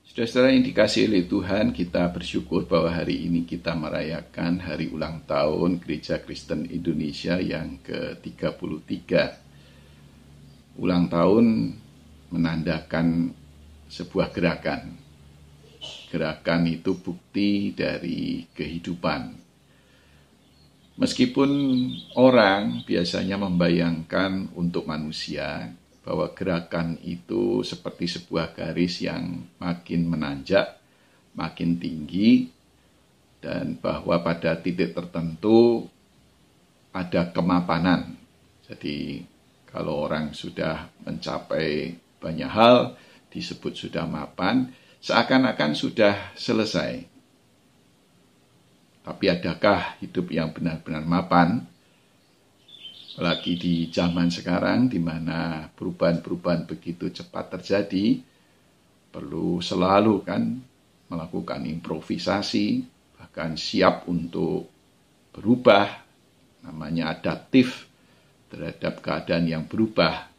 Saudara-saudara yang dikasihi oleh Tuhan, kita bersyukur bahwa hari ini kita merayakan hari ulang tahun Gereja Kristen Indonesia yang ke-33. Ulang tahun menandakan sebuah gerakan. Gerakan itu bukti dari kehidupan. Meskipun orang biasanya membayangkan untuk manusia bahwa gerakan itu seperti sebuah garis yang makin menanjak, makin tinggi, dan bahwa pada titik tertentu ada kemapanan. Jadi kalau orang sudah mencapai banyak hal, disebut sudah mapan, seakan-akan sudah selesai. Tapi adakah hidup yang benar-benar mapan? Apalagi di zaman sekarang di mana perubahan-perubahan begitu cepat terjadi, perlu selalu melakukan improvisasi, bahkan siap untuk berubah, namanya adaptif terhadap keadaan yang berubah.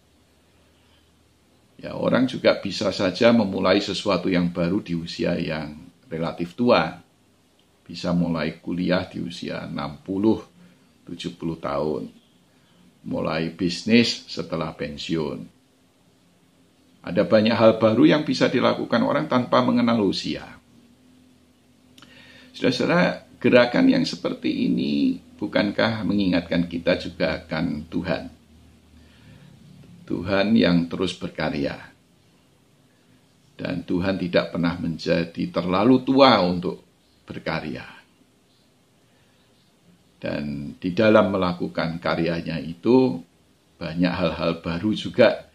Ya, orang juga bisa saja memulai sesuatu yang baru di usia yang relatif tua. Bisa mulai kuliah di usia 60-70 tahun. Mulai bisnis setelah pensiun. Ada banyak hal baru yang bisa dilakukan orang tanpa mengenal usia. Saudara-saudara, gerakan yang seperti ini bukankah mengingatkan kita juga akan Tuhan? Tuhan yang terus berkarya. Dan Tuhan tidak pernah menjadi terlalu tua untuk berkarya. Dan di dalam melakukan karyanya itu banyak hal-hal baru juga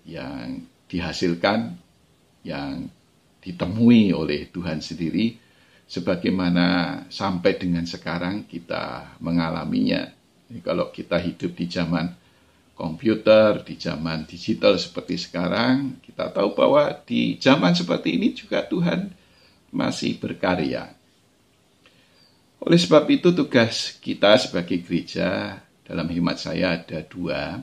yang dihasilkan, yang ditemui oleh Tuhan sendiri, sebagaimana sampai dengan sekarang kita mengalaminya. Jadi kalau kita hidup di zaman komputer, di zaman digital seperti sekarang, kita tahu bahwa di zaman seperti ini juga Tuhan masih berkarya. Oleh sebab itu tugas kita sebagai gereja dalam hemat saya ada dua.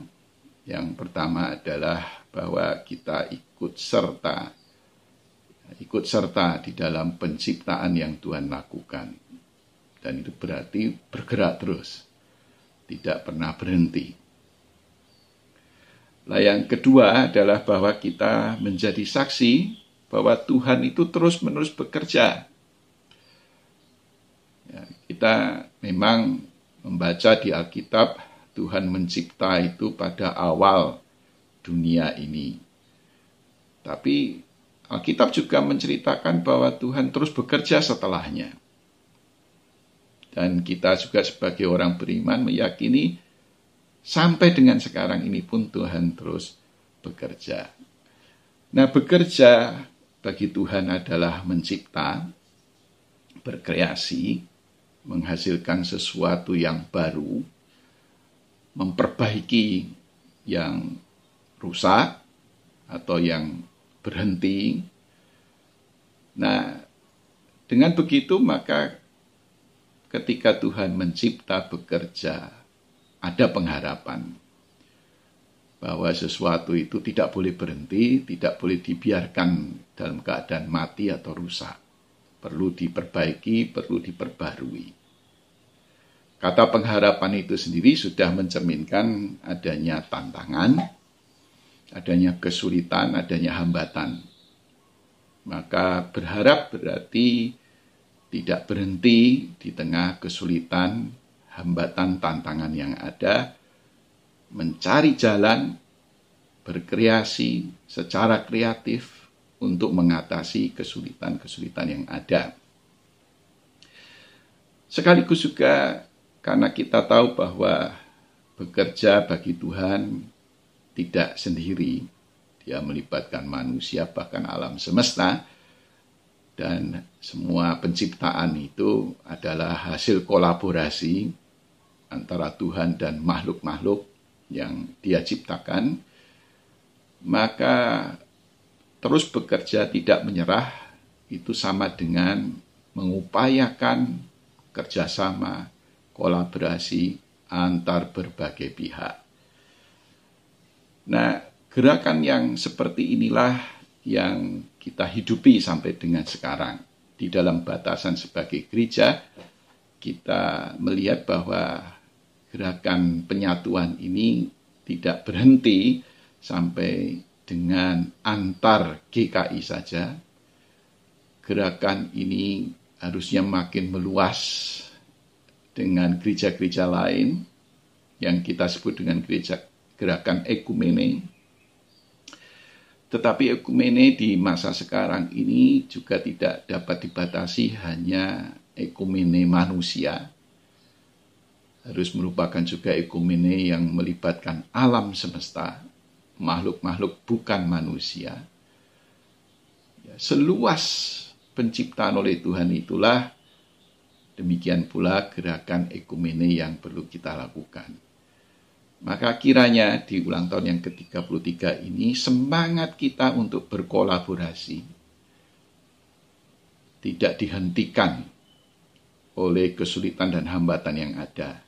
Yang pertama adalah bahwa kita ikut serta di dalam penciptaan yang Tuhan lakukan. Dan itu berarti bergerak terus, tidak pernah berhenti. Nah, yang kedua adalah bahwa kita menjadi saksi bahwa Tuhan itu terus-menerus bekerja. Ya, kita memang membaca di Alkitab, Tuhan mencipta itu pada awal dunia ini. Tapi Alkitab juga menceritakan bahwa Tuhan terus bekerja setelahnya. Dan kita juga sebagai orang beriman meyakini sampai dengan sekarang ini pun Tuhan terus bekerja. Nah, bekerja bagi Tuhan adalah mencipta, berkreasi, menghasilkan sesuatu yang baru, memperbaiki yang rusak atau yang berhenti. Nah, dengan begitu maka ketika Tuhan mencipta, bekerja, ada pengharapan bahwa sesuatu itu tidak boleh berhenti, tidak boleh dibiarkan dalam keadaan mati atau rusak. Perlu diperbaiki, perlu diperbarui. Kata pengharapan itu sendiri sudah mencerminkan adanya tantangan, adanya kesulitan, adanya hambatan. Maka berharap berarti tidak berhenti di tengah kesulitan, hambatan, tantangan yang ada, mencari jalan, berkreasi secara kreatif untuk mengatasi kesulitan-kesulitan yang ada. Sekaligus juga karena kita tahu bahwa bekerja bagi Tuhan tidak sendiri. Dia melibatkan manusia, bahkan alam semesta. Dan semua penciptaan itu adalah hasil kolaborasi antara Tuhan dan makhluk-makhluk yang Dia ciptakan. Maka terus bekerja tidak menyerah itu sama dengan mengupayakan kerjasama, kolaborasi antar berbagai pihak. Nah, gerakan yang seperti inilah yang kita hidupi sampai dengan sekarang. Di dalam batasan sebagai gereja, kita melihat bahwa gerakan penyatuan ini tidak berhenti sampai dengan antar GKI saja. Gerakan ini harusnya makin meluas dengan gereja-gereja lain yang kita sebut dengan gerakan ekumene. Tetapi ekumene di masa sekarang ini juga tidak dapat dibatasi hanya ekumene manusia. Harus merupakan juga ekumene yang melibatkan alam semesta, makhluk-makhluk bukan manusia. Seluas penciptaan oleh Tuhan itulah, demikian pula gerakan ekumene yang perlu kita lakukan. Maka kiranya di ulang tahun yang ke-33 ini semangat kita untuk berkolaborasi tidak dihentikan oleh kesulitan dan hambatan yang ada.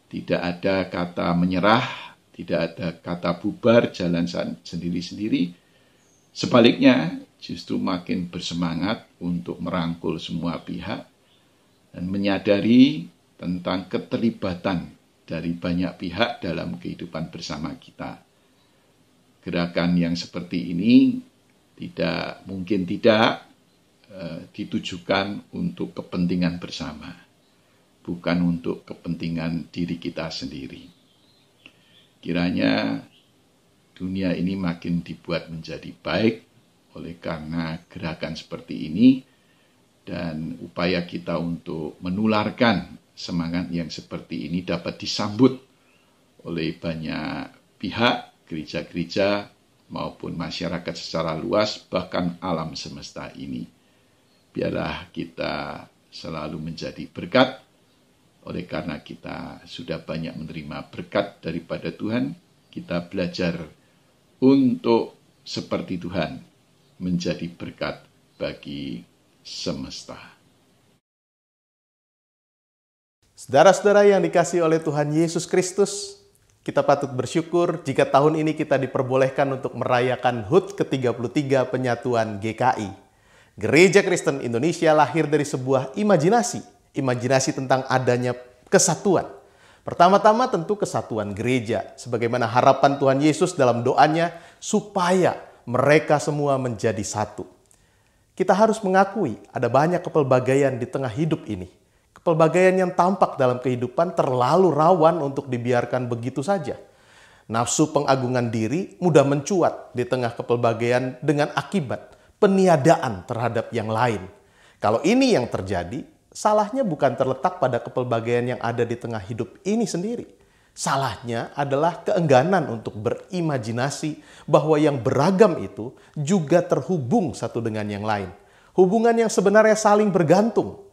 Tidak ada kata menyerah, tidak ada kata bubar, jalan sendiri-sendiri. Sebaliknya, justru makin bersemangat untuk merangkul semua pihak dan menyadari tentang keterlibatan dari banyak pihak dalam kehidupan bersama kita. Gerakan yang seperti ini mungkin tidak ditujukan untuk kepentingan bersama, bukan untuk kepentingan diri kita sendiri. Kiranya dunia ini makin dibuat menjadi baik oleh karena gerakan seperti ini, dan upaya kita untuk menularkan semangat yang seperti ini dapat disambut oleh banyak pihak, gereja-gereja maupun masyarakat secara luas, bahkan alam semesta ini. Biarlah kita selalu menjadi berkat, oleh karena kita sudah banyak menerima berkat daripada Tuhan, kita belajar untuk seperti Tuhan, menjadi berkat bagi semesta. Saudara-saudara yang dikasihi oleh Tuhan Yesus Kristus, kita patut bersyukur jika tahun ini kita diperbolehkan untuk merayakan HUT ke-33 penyatuan GKI. Gereja Kristen Indonesia lahir dari sebuah imajinasi tentang adanya kesatuan. Pertama-tama tentu kesatuan gereja, sebagaimana harapan Tuhan Yesus dalam doanya supaya mereka semua menjadi satu. Kita harus mengakui ada banyak kepelbagaian di tengah hidup ini. Kepelbagaian yang tampak dalam kehidupan terlalu rawan untuk dibiarkan begitu saja. Nafsu pengagungan diri mudah mencuat di tengah kepelbagaian dengan akibat peniadaan terhadap yang lain. Kalau ini yang terjadi, salahnya bukan terletak pada kepelbagaian yang ada di tengah hidup ini sendiri. Salahnya adalah keengganan untuk berimajinasi bahwa yang beragam itu juga terhubung satu dengan yang lain. Hubungan yang sebenarnya saling bergantung.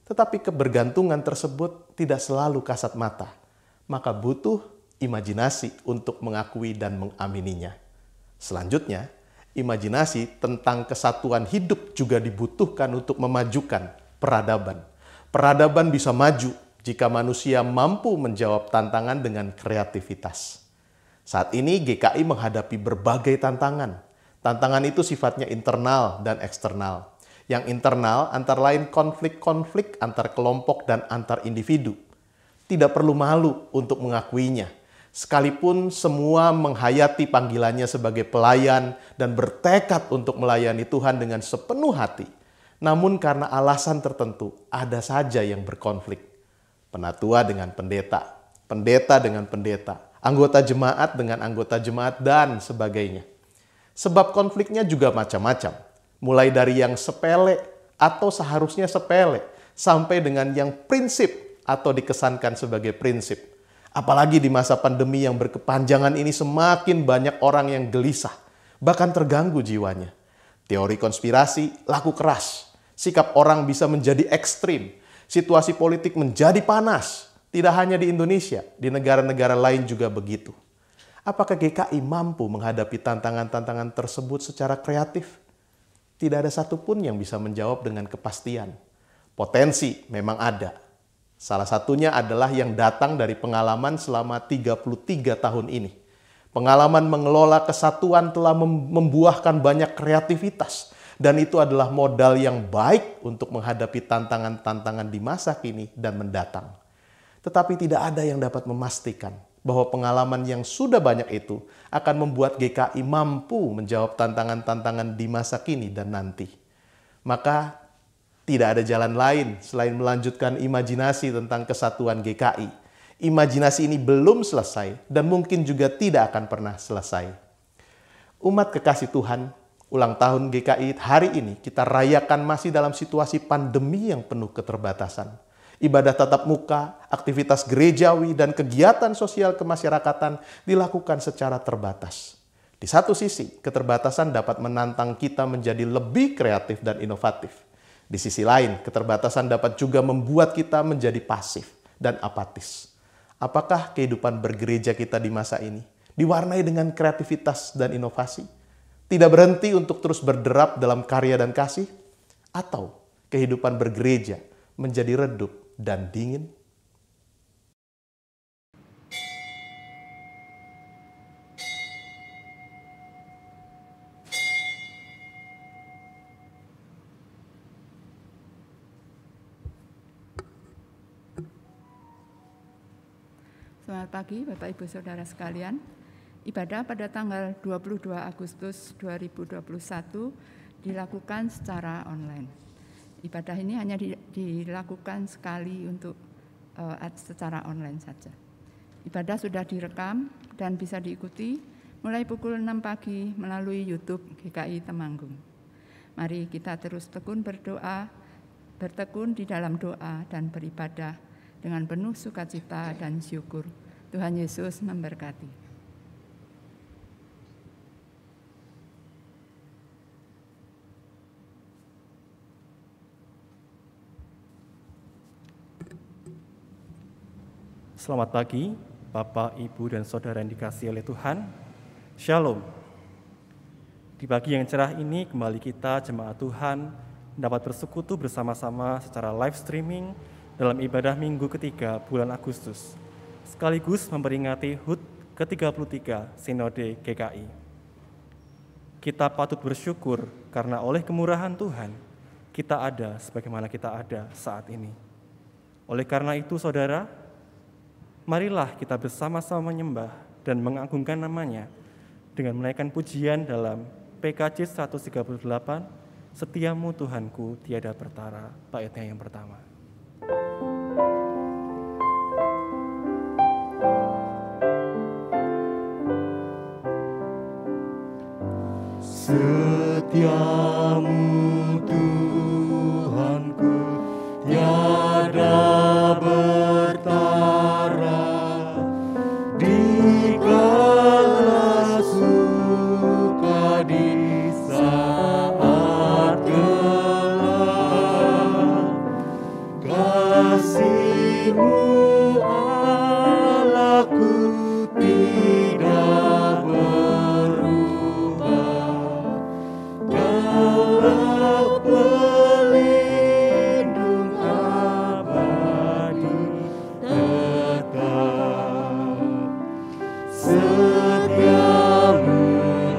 Tetapi kebergantungan tersebut tidak selalu kasat mata. Maka butuh imajinasi untuk mengakui dan mengamininya. Selanjutnya, imajinasi tentang kesatuan hidup juga dibutuhkan untuk memajukan peradaban. Peradaban bisa maju jika manusia mampu menjawab tantangan dengan kreativitas. Saat ini GKI menghadapi berbagai tantangan. Tantangan itu sifatnya internal dan eksternal. Yang internal antara lain konflik-konflik antar kelompok dan antar individu. Tidak perlu malu untuk mengakuinya. Sekalipun semua menghayati panggilannya sebagai pelayan dan bertekad untuk melayani Tuhan dengan sepenuh hati. Namun karena alasan tertentu ada saja yang berkonflik. Penatua dengan pendeta, pendeta dengan pendeta, anggota jemaat dengan anggota jemaat dan sebagainya. Sebab konfliknya juga macam-macam. Mulai dari yang sepele atau seharusnya sepele, sampai dengan yang prinsip atau dikesankan sebagai prinsip. Apalagi di masa pandemi yang berkepanjangan ini semakin banyak orang yang gelisah, bahkan terganggu jiwanya. Teori konspirasi laku keras, sikap orang bisa menjadi ekstrim, situasi politik menjadi panas. Tidak hanya di Indonesia, di negara-negara lain juga begitu. Apakah GKI mampu menghadapi tantangan-tantangan tersebut secara kreatif? Tidak ada satupun yang bisa menjawab dengan kepastian. Potensi memang ada. Salah satunya adalah yang datang dari pengalaman selama 33 tahun ini. Pengalaman mengelola kesatuan telah membuahkan banyak kreativitas, dan itu adalah modal yang baik untuk menghadapi tantangan-tantangan di masa kini dan mendatang. Tetapi tidak ada yang dapat memastikan bahwa pengalaman yang sudah banyak itu akan membuat GKI mampu menjawab tantangan-tantangan di masa kini dan nanti. Maka tidak ada jalan lain selain melanjutkan imajinasi tentang kesatuan GKI. Imajinasi ini belum selesai dan mungkin juga tidak akan pernah selesai. Umat kekasih Tuhan, ulang tahun GKI hari ini kita rayakan masih dalam situasi pandemi yang penuh keterbatasan. Ibadah tatap muka, aktivitas gerejawi, dan kegiatan sosial kemasyarakatan dilakukan secara terbatas. Di satu sisi, keterbatasan dapat menantang kita menjadi lebih kreatif dan inovatif. Di sisi lain, keterbatasan dapat juga membuat kita menjadi pasif dan apatis. Apakah kehidupan bergereja kita di masa ini diwarnai dengan kreativitas dan inovasi? Tidak berhenti untuk terus berderap dalam karya dan kasih? Atau kehidupan bergereja menjadi redup dan dingin? Selamat pagi Bapak Ibu Saudara sekalian. Ibadah pada tanggal 22 Agustus 2021 dilakukan secara online. Ibadah ini hanya dilakukan sekali untuk secara online saja. Ibadah sudah direkam dan bisa diikuti mulai pukul 6 pagi melalui YouTube GKI Temanggung. Mari kita terus bertekun di dalam doa dan beribadah dengan penuh sukacita dan syukur. Tuhan Yesus memberkati. Selamat pagi, Bapak, Ibu, dan Saudara yang dikasihi oleh Tuhan. Shalom. Di pagi yang cerah ini, kembali kita, jemaat Tuhan, dapat bersekutu bersama-sama secara live streaming dalam ibadah minggu ketiga bulan Agustus, sekaligus memperingati HUT ke-33 Sinode GKI. Kita patut bersyukur karena oleh kemurahan Tuhan, kita ada sebagaimana kita ada saat ini. Oleh karena itu, saudara, marilah kita bersama-sama menyembah dan mengagungkan namanya dengan menaikkan pujian dalam PKJ 138, Setiamu Tuhanku tiada pertara, baitnya yang pertama. Setiamu Tuhanku tiada bertara, dikala suka di saat gelap, kasih-Mu Allahku tidak pelindung abadi tetap. Setiamu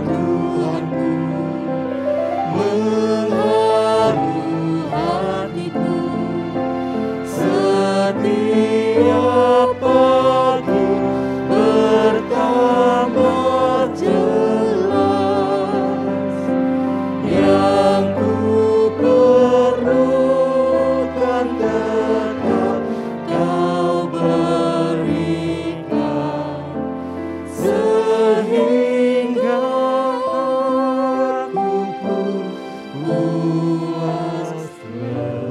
Tuhanku mengharu hatiku, setiap pagi bertambah jelas. Yang ku perlukan tetap Kau berikan, sehingga aku pun puas lelas.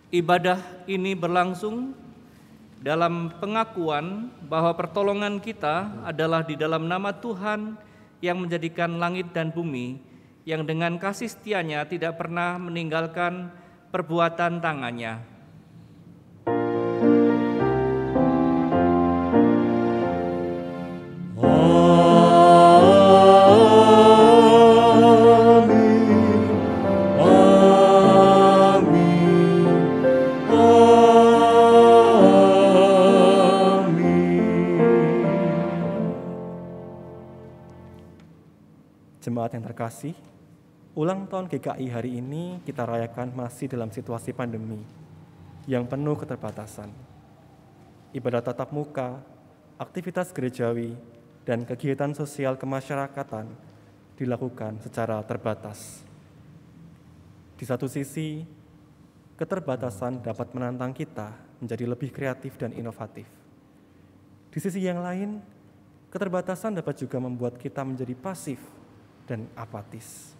Ibadah ini berlangsung dalam pengakuan bahwa pertolongan kita adalah di dalam nama Tuhan yang menjadikan langit dan bumi, yang dengan kasih setianya tidak pernah meninggalkan perbuatan tangannya. Amin, amin. Jemaat yang terkasih, ulang tahun GKI hari ini kita rayakan masih dalam situasi pandemi yang penuh keterbatasan. Ibadah tatap muka, aktivitas gerejawi, dan kegiatan sosial kemasyarakatan dilakukan secara terbatas. Di satu sisi, keterbatasan dapat menantang kita menjadi lebih kreatif dan inovatif. Di sisi yang lain, keterbatasan dapat juga membuat kita menjadi pasif dan apatis.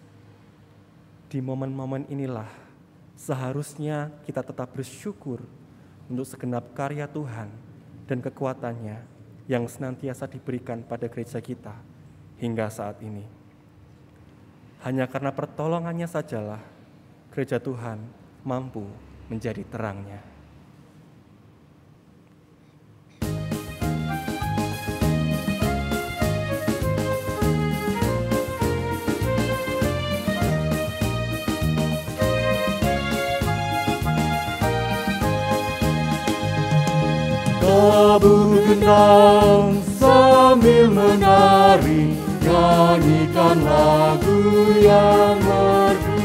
Di momen-momen inilah seharusnya kita tetap bersyukur untuk segenap karya Tuhan dan kekuatannya yang senantiasa diberikan pada gereja kita hingga saat ini. Hanya karena pertolongannya sajalah gereja Tuhan mampu menjadi terangnya. Tabur gendang sambil menari, nyanyikan lagu yang merdu.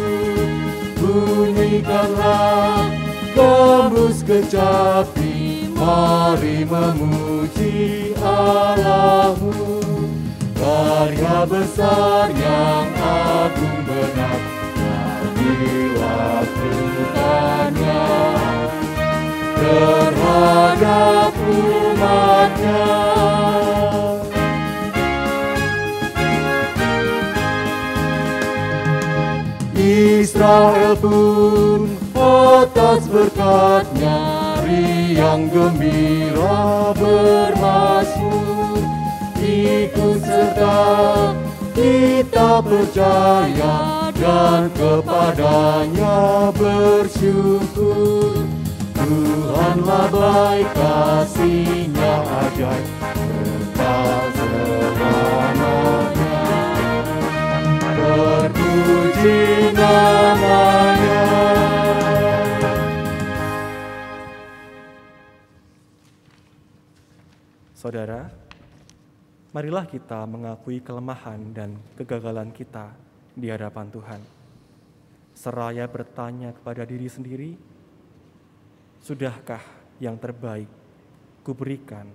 Bunyikanlah gambus kecapi, mari memuji Allahmu. Karya besar yang agung benar, jadilah Tuhannya terhadap umatnya. Israel pun atas berkat-Nya riang gembira bermazmur. Ikut serta kita percaya dan kepada-Nya bersyukur. Tuhanlah baik, kasih-Nya ajaib, kekal selamanya. Terpuji nama-Nya. Saudara, marilah kita mengakui kelemahan dan kegagalan kita di hadapan Tuhan. Seraya bertanya kepada diri sendiri, sudahkah yang terbaik kuberikan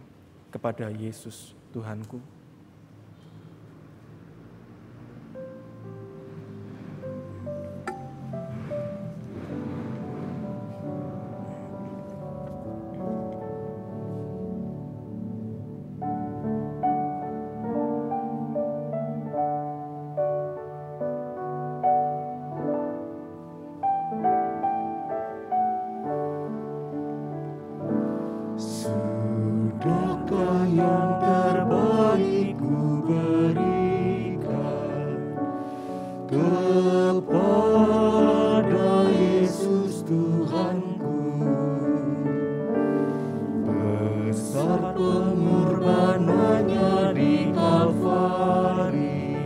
kepada Yesus Tuhanku? Sudahkah yang terbaik ku berikan kepada Yesus Tuhanku? Besar pengorbanannya di Kalvari,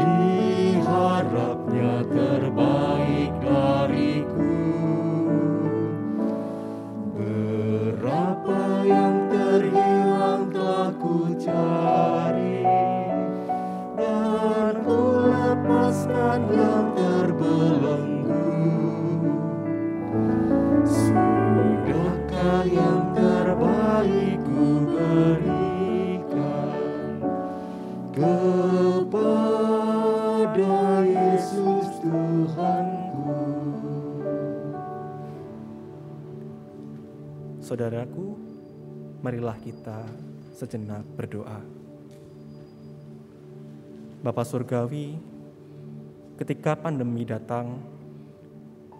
diharapnya terbaik dariku. Berapa yang terhilang telah ku cari, dan ku lepaskan yang terbelenggu. Sudahkah yang terbaik ku berikan kepada Yesus Tuhanku? Saudaraku, marilah kita sejenak berdoa. Bapa Surgawi, ketika pandemi datang,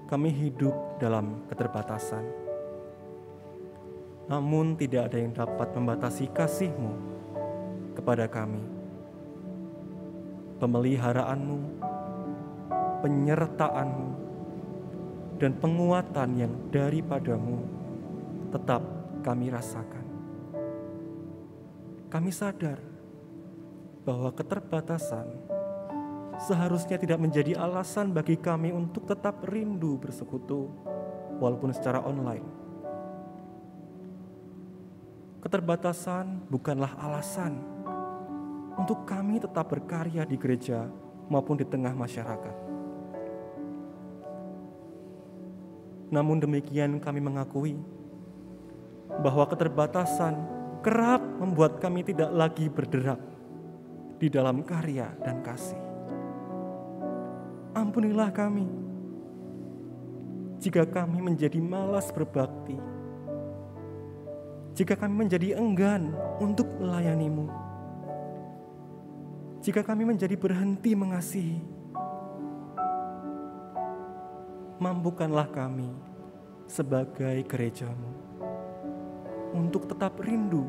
kami hidup dalam keterbatasan. Namun tidak ada yang dapat membatasi kasih-Mu kepada kami. Pemeliharaanmu, penyertaan-Mu, dan penguatan yang daripadamu tetap kami rasakan. Kami sadar bahwa keterbatasan seharusnya tidak menjadi alasan bagi kami untuk tetap rindu bersekutu walaupun secara online. Keterbatasan bukanlah alasan untuk kami tetap berkarya di gereja maupun di tengah masyarakat. Namun demikian kami mengakui bahwa keterbatasan kerap membuat kami tidak lagi bergerak di dalam karya dan kasih. Ampunilah kami jika kami menjadi malas berbakti, jika kami menjadi enggan untuk melayani-Mu, jika kami menjadi berhenti mengasihi. Mampukanlah kami sebagai gereja-Mu untuk tetap rindu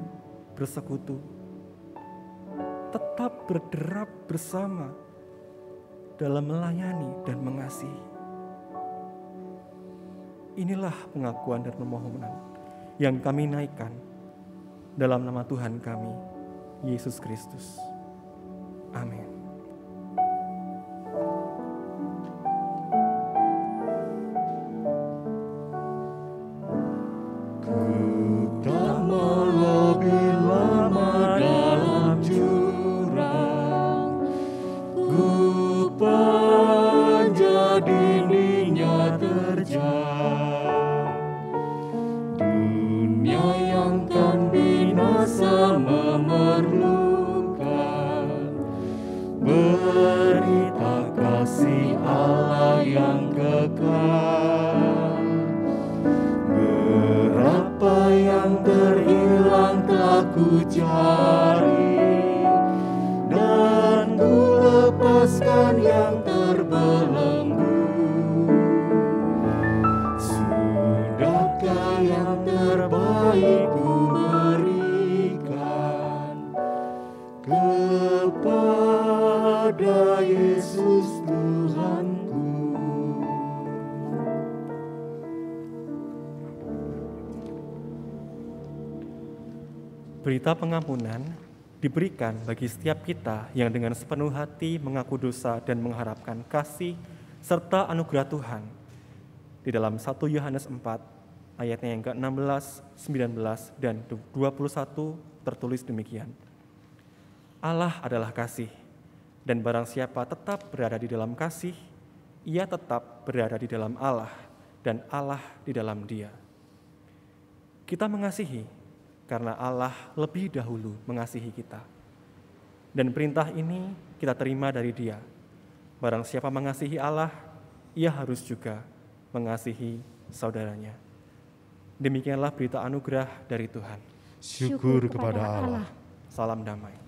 bersekutu, tetap berderap bersama dalam melayani dan mengasihi. Inilah pengakuan dan permohonan yang kami naikkan dalam nama Tuhan kami, Yesus Kristus. Amin. Berita pengampunan diberikan bagi setiap kita yang dengan sepenuh hati mengaku dosa dan mengharapkan kasih serta anugerah Tuhan. Di dalam 1 Yohanes 4 ayatnya yang ke-16, 19, dan 21 tertulis demikian. Allah adalah kasih, dan barang siapa tetap berada di dalam kasih, ia tetap berada di dalam Allah, dan Allah di dalam dia. Kita mengasihi karena Allah lebih dahulu mengasihi kita. Dan perintah ini kita terima dari Dia. Barang siapa mengasihi Allah, ia harus juga mengasihi saudaranya. Demikianlah berita anugerah dari Tuhan. Syukur kepada Allah. Salam damai.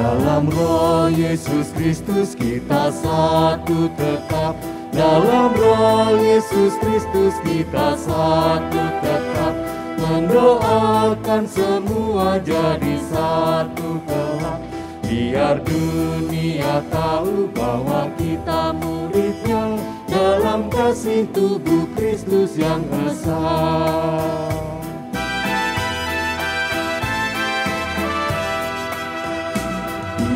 Dalam Roh Yesus Kristus kita satu tetap. Dalam Roh Yesus Kristus kita satu tetap. Mendoakan semua jadi satu kelak. Biar dunia tahu bahwa kita murid-Nya dalam kasih tubuh Kristus yang esa.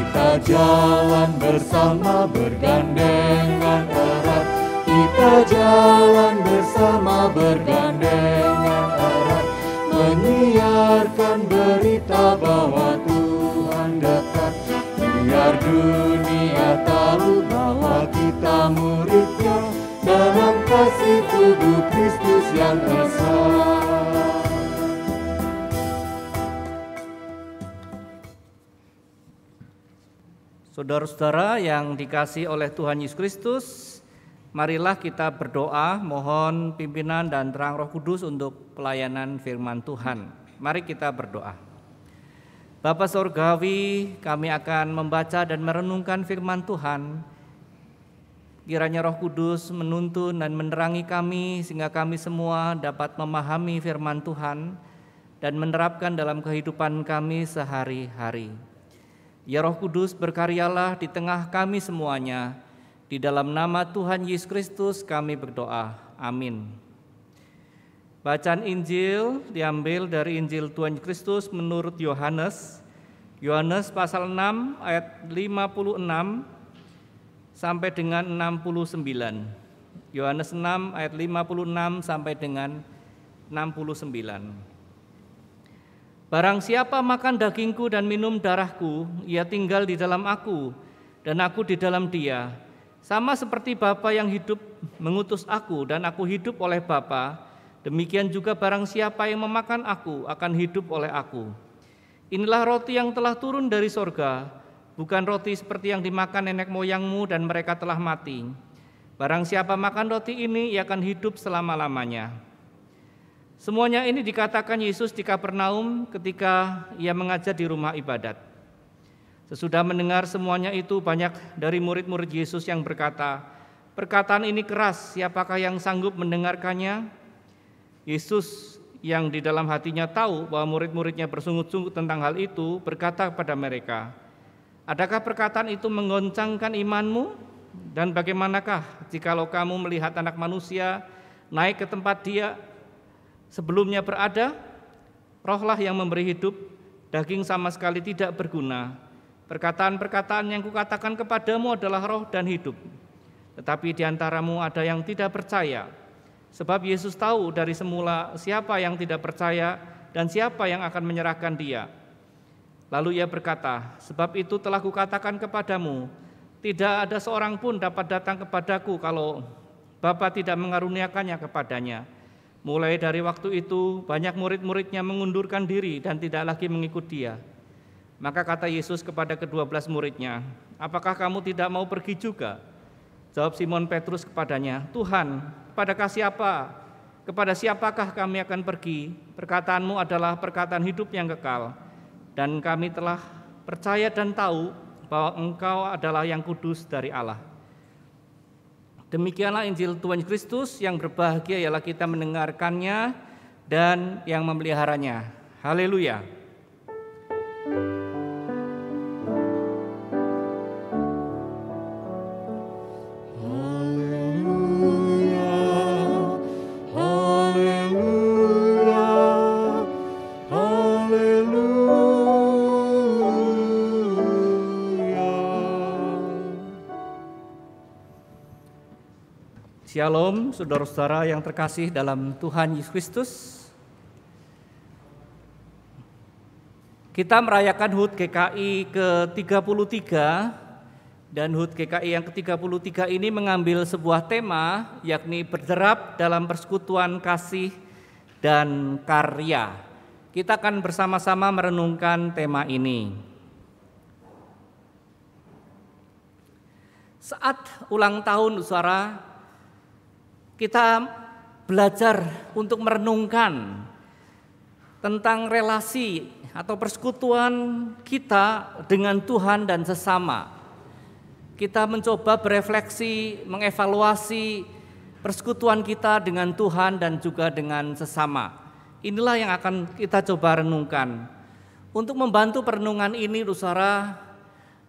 Kita jalan bersama bergandengan erat. Kita jalan bersama bergandengan erat. Menyiarkan berita bahwa Tuhan dekat. Biar dunia tahu bahwa kita murid-Nya dalam kasih tubuh Kristus yang esa. Saudara-saudara yang dikasihi oleh Tuhan Yesus Kristus, marilah kita berdoa mohon pimpinan dan terang Roh Kudus untuk pelayanan firman Tuhan. Mari kita berdoa. Bapa Surgawi, kami akan membaca dan merenungkan firman Tuhan. Kiranya Roh Kudus menuntun dan menerangi kami sehingga kami semua dapat memahami firman Tuhan dan menerapkan dalam kehidupan kami sehari-hari. Ya Roh Kudus, berkaryalah di tengah kami semuanya. Di dalam nama Tuhan Yesus Kristus kami berdoa. Amin. Bacaan Injil diambil dari Injil Tuhan Kristus menurut Yohanes. Yohanes pasal 6 ayat 56 sampai dengan 69. Yohanes 6 ayat 56 sampai dengan 69. Barang siapa makan dagingku dan minum darahku, ia tinggal di dalam aku, dan aku di dalam dia. Sama seperti Bapa yang hidup mengutus aku, dan aku hidup oleh Bapa, demikian juga barang siapa yang memakan aku akan hidup oleh aku. Inilah roti yang telah turun dari sorga, bukan roti seperti yang dimakan nenek moyangmu dan mereka telah mati. Barang siapa makan roti ini, ia akan hidup selama-lamanya. Semuanya ini dikatakan Yesus di Kapernaum ketika ia mengajar di rumah ibadat. Sesudah mendengar semuanya itu, banyak dari murid-murid Yesus yang berkata, "Perkataan ini keras, siapakah yang sanggup mendengarkannya?" Yesus yang di dalam hatinya tahu bahwa murid-muridnya bersungut-sungut tentang hal itu, berkata kepada mereka, "Adakah perkataan itu menggoncangkan imanmu? Dan bagaimanakah jikalau kamu melihat Anak Manusia naik ke tempat dia sebelumnya berada? Rohlah yang memberi hidup, daging sama sekali tidak berguna. Perkataan-perkataan yang kukatakan kepadamu adalah roh dan hidup. Tetapi di antaramu ada yang tidak percaya." Sebab Yesus tahu dari semula siapa yang tidak percaya dan siapa yang akan menyerahkan dia. Lalu ia berkata, "Sebab itu telah kukatakan kepadamu, tidak ada seorang pun dapat datang kepadaku kalau Bapa tidak mengaruniakannya kepadanya." Mulai dari waktu itu banyak murid-muridnya mengundurkan diri dan tidak lagi mengikut dia. Maka kata Yesus kepada ke-12 muridnya, "Apakah kamu tidak mau pergi juga?" Jawab Simon Petrus kepadanya, "Tuhan, kepada siapakah kami akan pergi? Perkataanmu adalah perkataan hidup yang kekal. Dan kami telah percaya dan tahu bahwa Engkau adalah yang kudus dari Allah." Demikianlah Injil Tuhan Kristus, yang berbahagia ialah kita mendengarkannya dan yang memeliharanya. Haleluya. Shalom, saudara-saudara yang terkasih dalam Tuhan Yesus Kristus. Kita merayakan HUT GKI ke-33, dan HUT GKI yang ke-33 ini mengambil sebuah tema, yakni berderap dalam persekutuan kasih dan karya. Kita akan bersama-sama merenungkan tema ini. Saat ulang tahun, saudara, kita belajar untuk merenungkan tentang relasi atau persekutuan kita dengan Tuhan dan sesama. Kita mencoba berefleksi, mengevaluasi persekutuan kita dengan Tuhan dan juga dengan sesama. Inilah yang akan kita coba renungkan. Untuk membantu perenungan ini, saudara,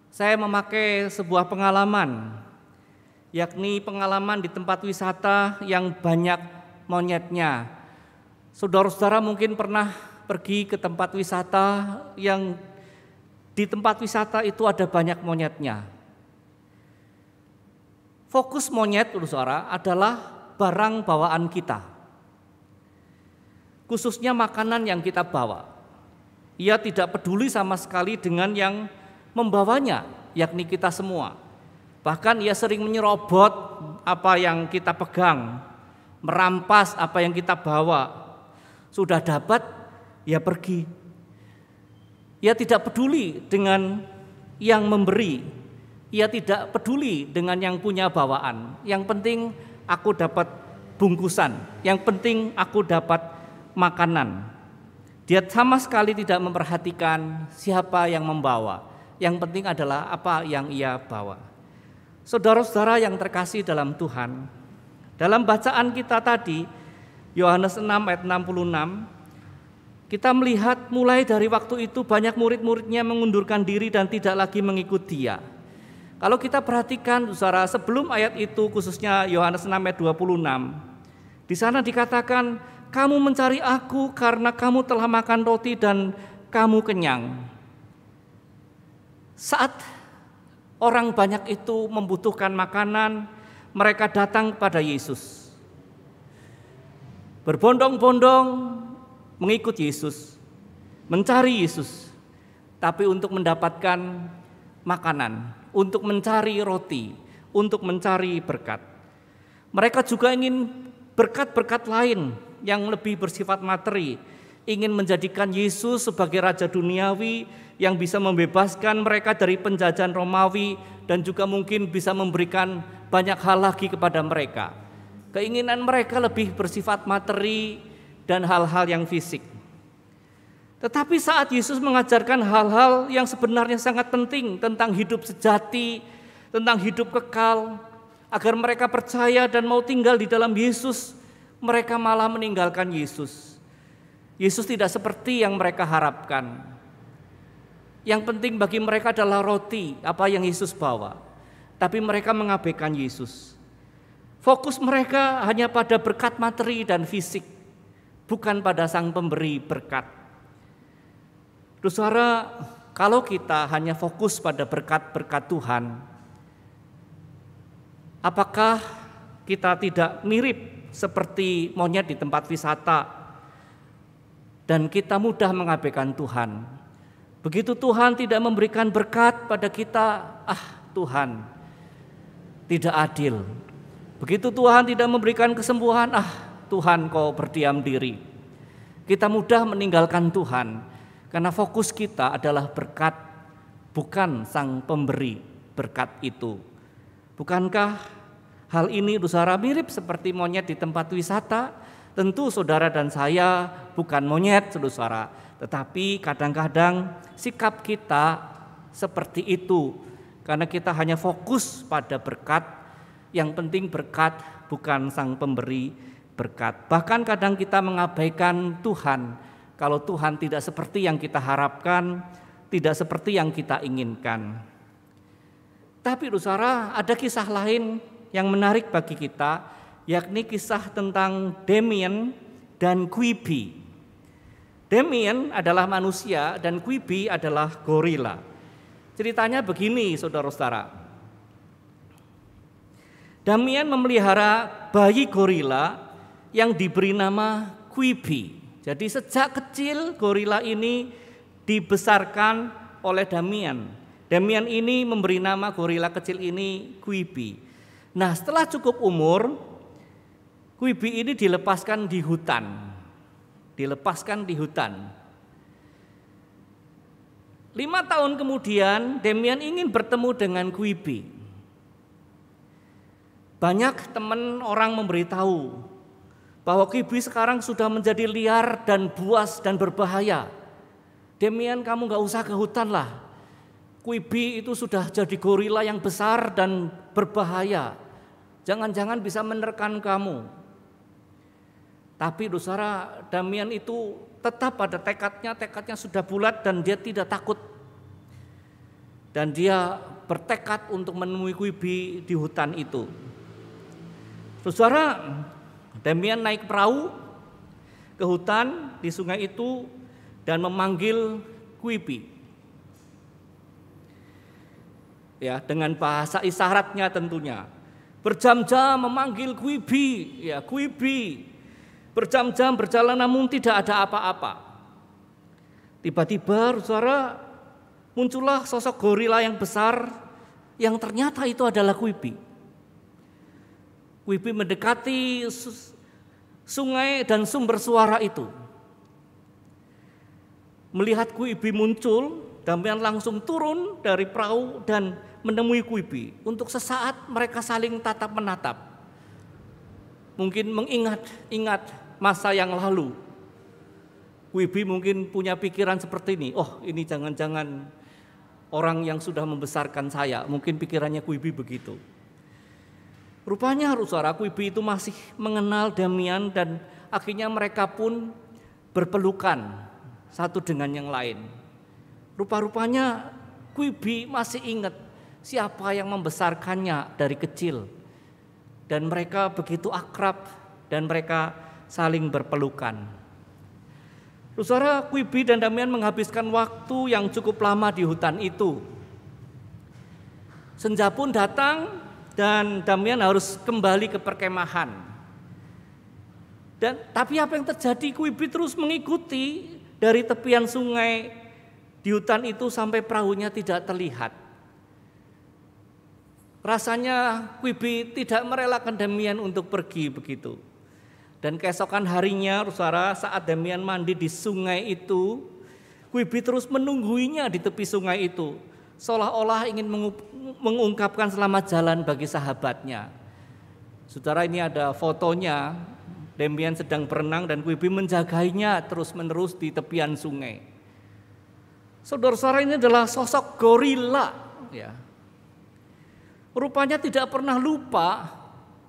saya memakai sebuah pengalaman, yakni pengalaman di tempat wisata yang banyak monyetnya. Saudara-saudara mungkin pernah pergi ke tempat wisata yang di tempat wisata itu ada banyak monyetnya. Fokus monyet, saudara, adalah barang bawaan kita, khususnya makanan yang kita bawa. Ia tidak peduli sama sekali dengan yang membawanya, yakni kita semua. Bahkan ia sering menyerobot apa yang kita pegang, merampas apa yang kita bawa. Sudah dapat, ia pergi. Ia tidak peduli dengan yang memberi. Ia tidak peduli dengan yang punya bawaan. Yang penting aku dapat bungkusan. Yang penting aku dapat makanan. Dia sama sekali tidak memperhatikan siapa yang membawa. Yang penting adalah apa yang ia bawa. Saudara-saudara yang terkasih dalam Tuhan, dalam bacaan kita tadi, Yohanes 6 ayat 66, kita melihat mulai dari waktu itu banyak murid-muridnya mengundurkan diri dan tidak lagi mengikut dia. Kalau kita perhatikan, saudara, sebelum ayat itu, khususnya Yohanes 6 ayat 26, di sana dikatakan kamu mencari aku karena kamu telah makan roti dan kamu kenyang. Saat orang banyak itu membutuhkan makanan, mereka datang kepada Yesus. Berbondong-bondong mengikut Yesus, mencari Yesus. Tapi untuk mendapatkan makanan, untuk mencari roti, untuk mencari berkat. Mereka juga ingin berkat-berkat lain yang lebih bersifat materi, ingin menjadikan Yesus sebagai raja duniawi yang bisa membebaskan mereka dari penjajahan Romawi dan juga mungkin bisa memberikan banyak hal lagi kepada mereka. Keinginan mereka lebih bersifat materi dan hal-hal yang fisik. Tetapi saat Yesus mengajarkan hal-hal yang sebenarnya sangat penting tentang hidup sejati, tentang hidup kekal, agar mereka percaya dan mau tinggal di dalam Yesus, mereka malah meninggalkan Yesus. Yesus tidak seperti yang mereka harapkan. Yang penting bagi mereka adalah roti, apa yang Yesus bawa. Tapi mereka mengabaikan Yesus. Fokus mereka hanya pada berkat materi dan fisik, bukan pada Sang Pemberi berkat. Saudara, kalau kita hanya fokus pada berkat-berkat Tuhan, apakah kita tidak mirip seperti monyet di tempat wisata dan kita mudah mengabaikan Tuhan? Begitu Tuhan tidak memberikan berkat pada kita, Tuhan tidak adil. Begitu Tuhan tidak memberikan kesembuhan, Tuhan kau berdiam diri. Kita mudah meninggalkan Tuhan karena fokus kita adalah berkat, bukan Sang Pemberi berkat itu. Bukankah hal ini saudara mirip seperti monyet di tempat wisata? Tentu saudara dan saya bukan monyet saudara, tetapi kadang-kadang sikap kita seperti itu karena kita hanya fokus pada berkat. Yang penting berkat, bukan Sang Pemberi berkat. Bahkan kadang kita mengabaikan Tuhan kalau Tuhan tidak seperti yang kita harapkan, tidak seperti yang kita inginkan. Tapi saudara, ada kisah lain yang menarik bagi kita, yakni kisah tentang Damien dan Quibi. Damien adalah manusia dan Quibi adalah gorila. Ceritanya begini, saudara-saudara. Damien memelihara bayi gorila yang diberi nama Quibi. Jadi sejak kecil gorila ini dibesarkan oleh Damien. Damien ini memberi nama gorila kecil ini Quibi. Nah, setelah cukup umur, Quibi ini dilepaskan di hutan. Dilepaskan di hutan. 5 tahun kemudian Damien ingin bertemu dengan Quibi. Banyak teman orang memberitahu bahwa Quibi sekarang sudah menjadi liar dan buas dan berbahaya. Damien, kamu gak usah ke hutan lah. Quibi itu sudah jadi gorila yang besar dan berbahaya. Jangan-jangan bisa menerkam kamu. Tapi saudara, Damien itu tetap pada tekadnya sudah bulat dan dia tidak takut. Dan dia bertekad untuk menemui Quibi di hutan itu. Saudara, Damien naik perahu ke hutan di sungai itu dan memanggil Quibi. Ya, dengan bahasa isyaratnya tentunya. Berjam-jam memanggil Quibi, ya Quibi. Berjam-jam berjalan namun tidak ada apa-apa. Tiba-tiba saudara, muncullah sosok gorila yang besar yang ternyata itu adalah Quibi. Quibi mendekati sungai dan sumber suara itu. Melihat Quibi muncul, Damien langsung turun dari perahu dan menemui Quibi. Untuk sesaat mereka saling tatap menatap. Mungkin mengingat masa yang lalu. Quibi mungkin punya pikiran seperti ini. Oh, ini jangan-jangan orang yang sudah membesarkan saya. Mungkin pikirannya Quibi begitu. Rupanya saudara, Quibi itu masih mengenal Damien dan akhirnya mereka pun berpelukan satu dengan yang lain. Rupa-rupanya Quibi masih ingat siapa yang membesarkannya dari kecil. Dan mereka begitu akrab dan mereka saling berpelukan. Saudara, Quibi dan Damian menghabiskan waktu yang cukup lama di hutan itu. Senja pun datang dan Damian harus kembali ke perkemahan. Tapi apa yang terjadi? Quibi terus mengikuti dari tepian sungai di hutan itu sampai perahunya tidak terlihat. Rasanya Quibi tidak merelakan Damian untuk pergi begitu. Dan keesokan harinya, saudara, saat Damian mandi di sungai itu, Quibi terus menungguinya di tepi sungai itu, seolah-olah ingin mengungkapkan selamat jalan bagi sahabatnya. Saudara, ini ada fotonya. Damian sedang berenang dan Quibi menjagainya terus-menerus di tepian sungai. Saudara-saudara, ini adalah sosok gorila, ya. Rupanya tidak pernah lupa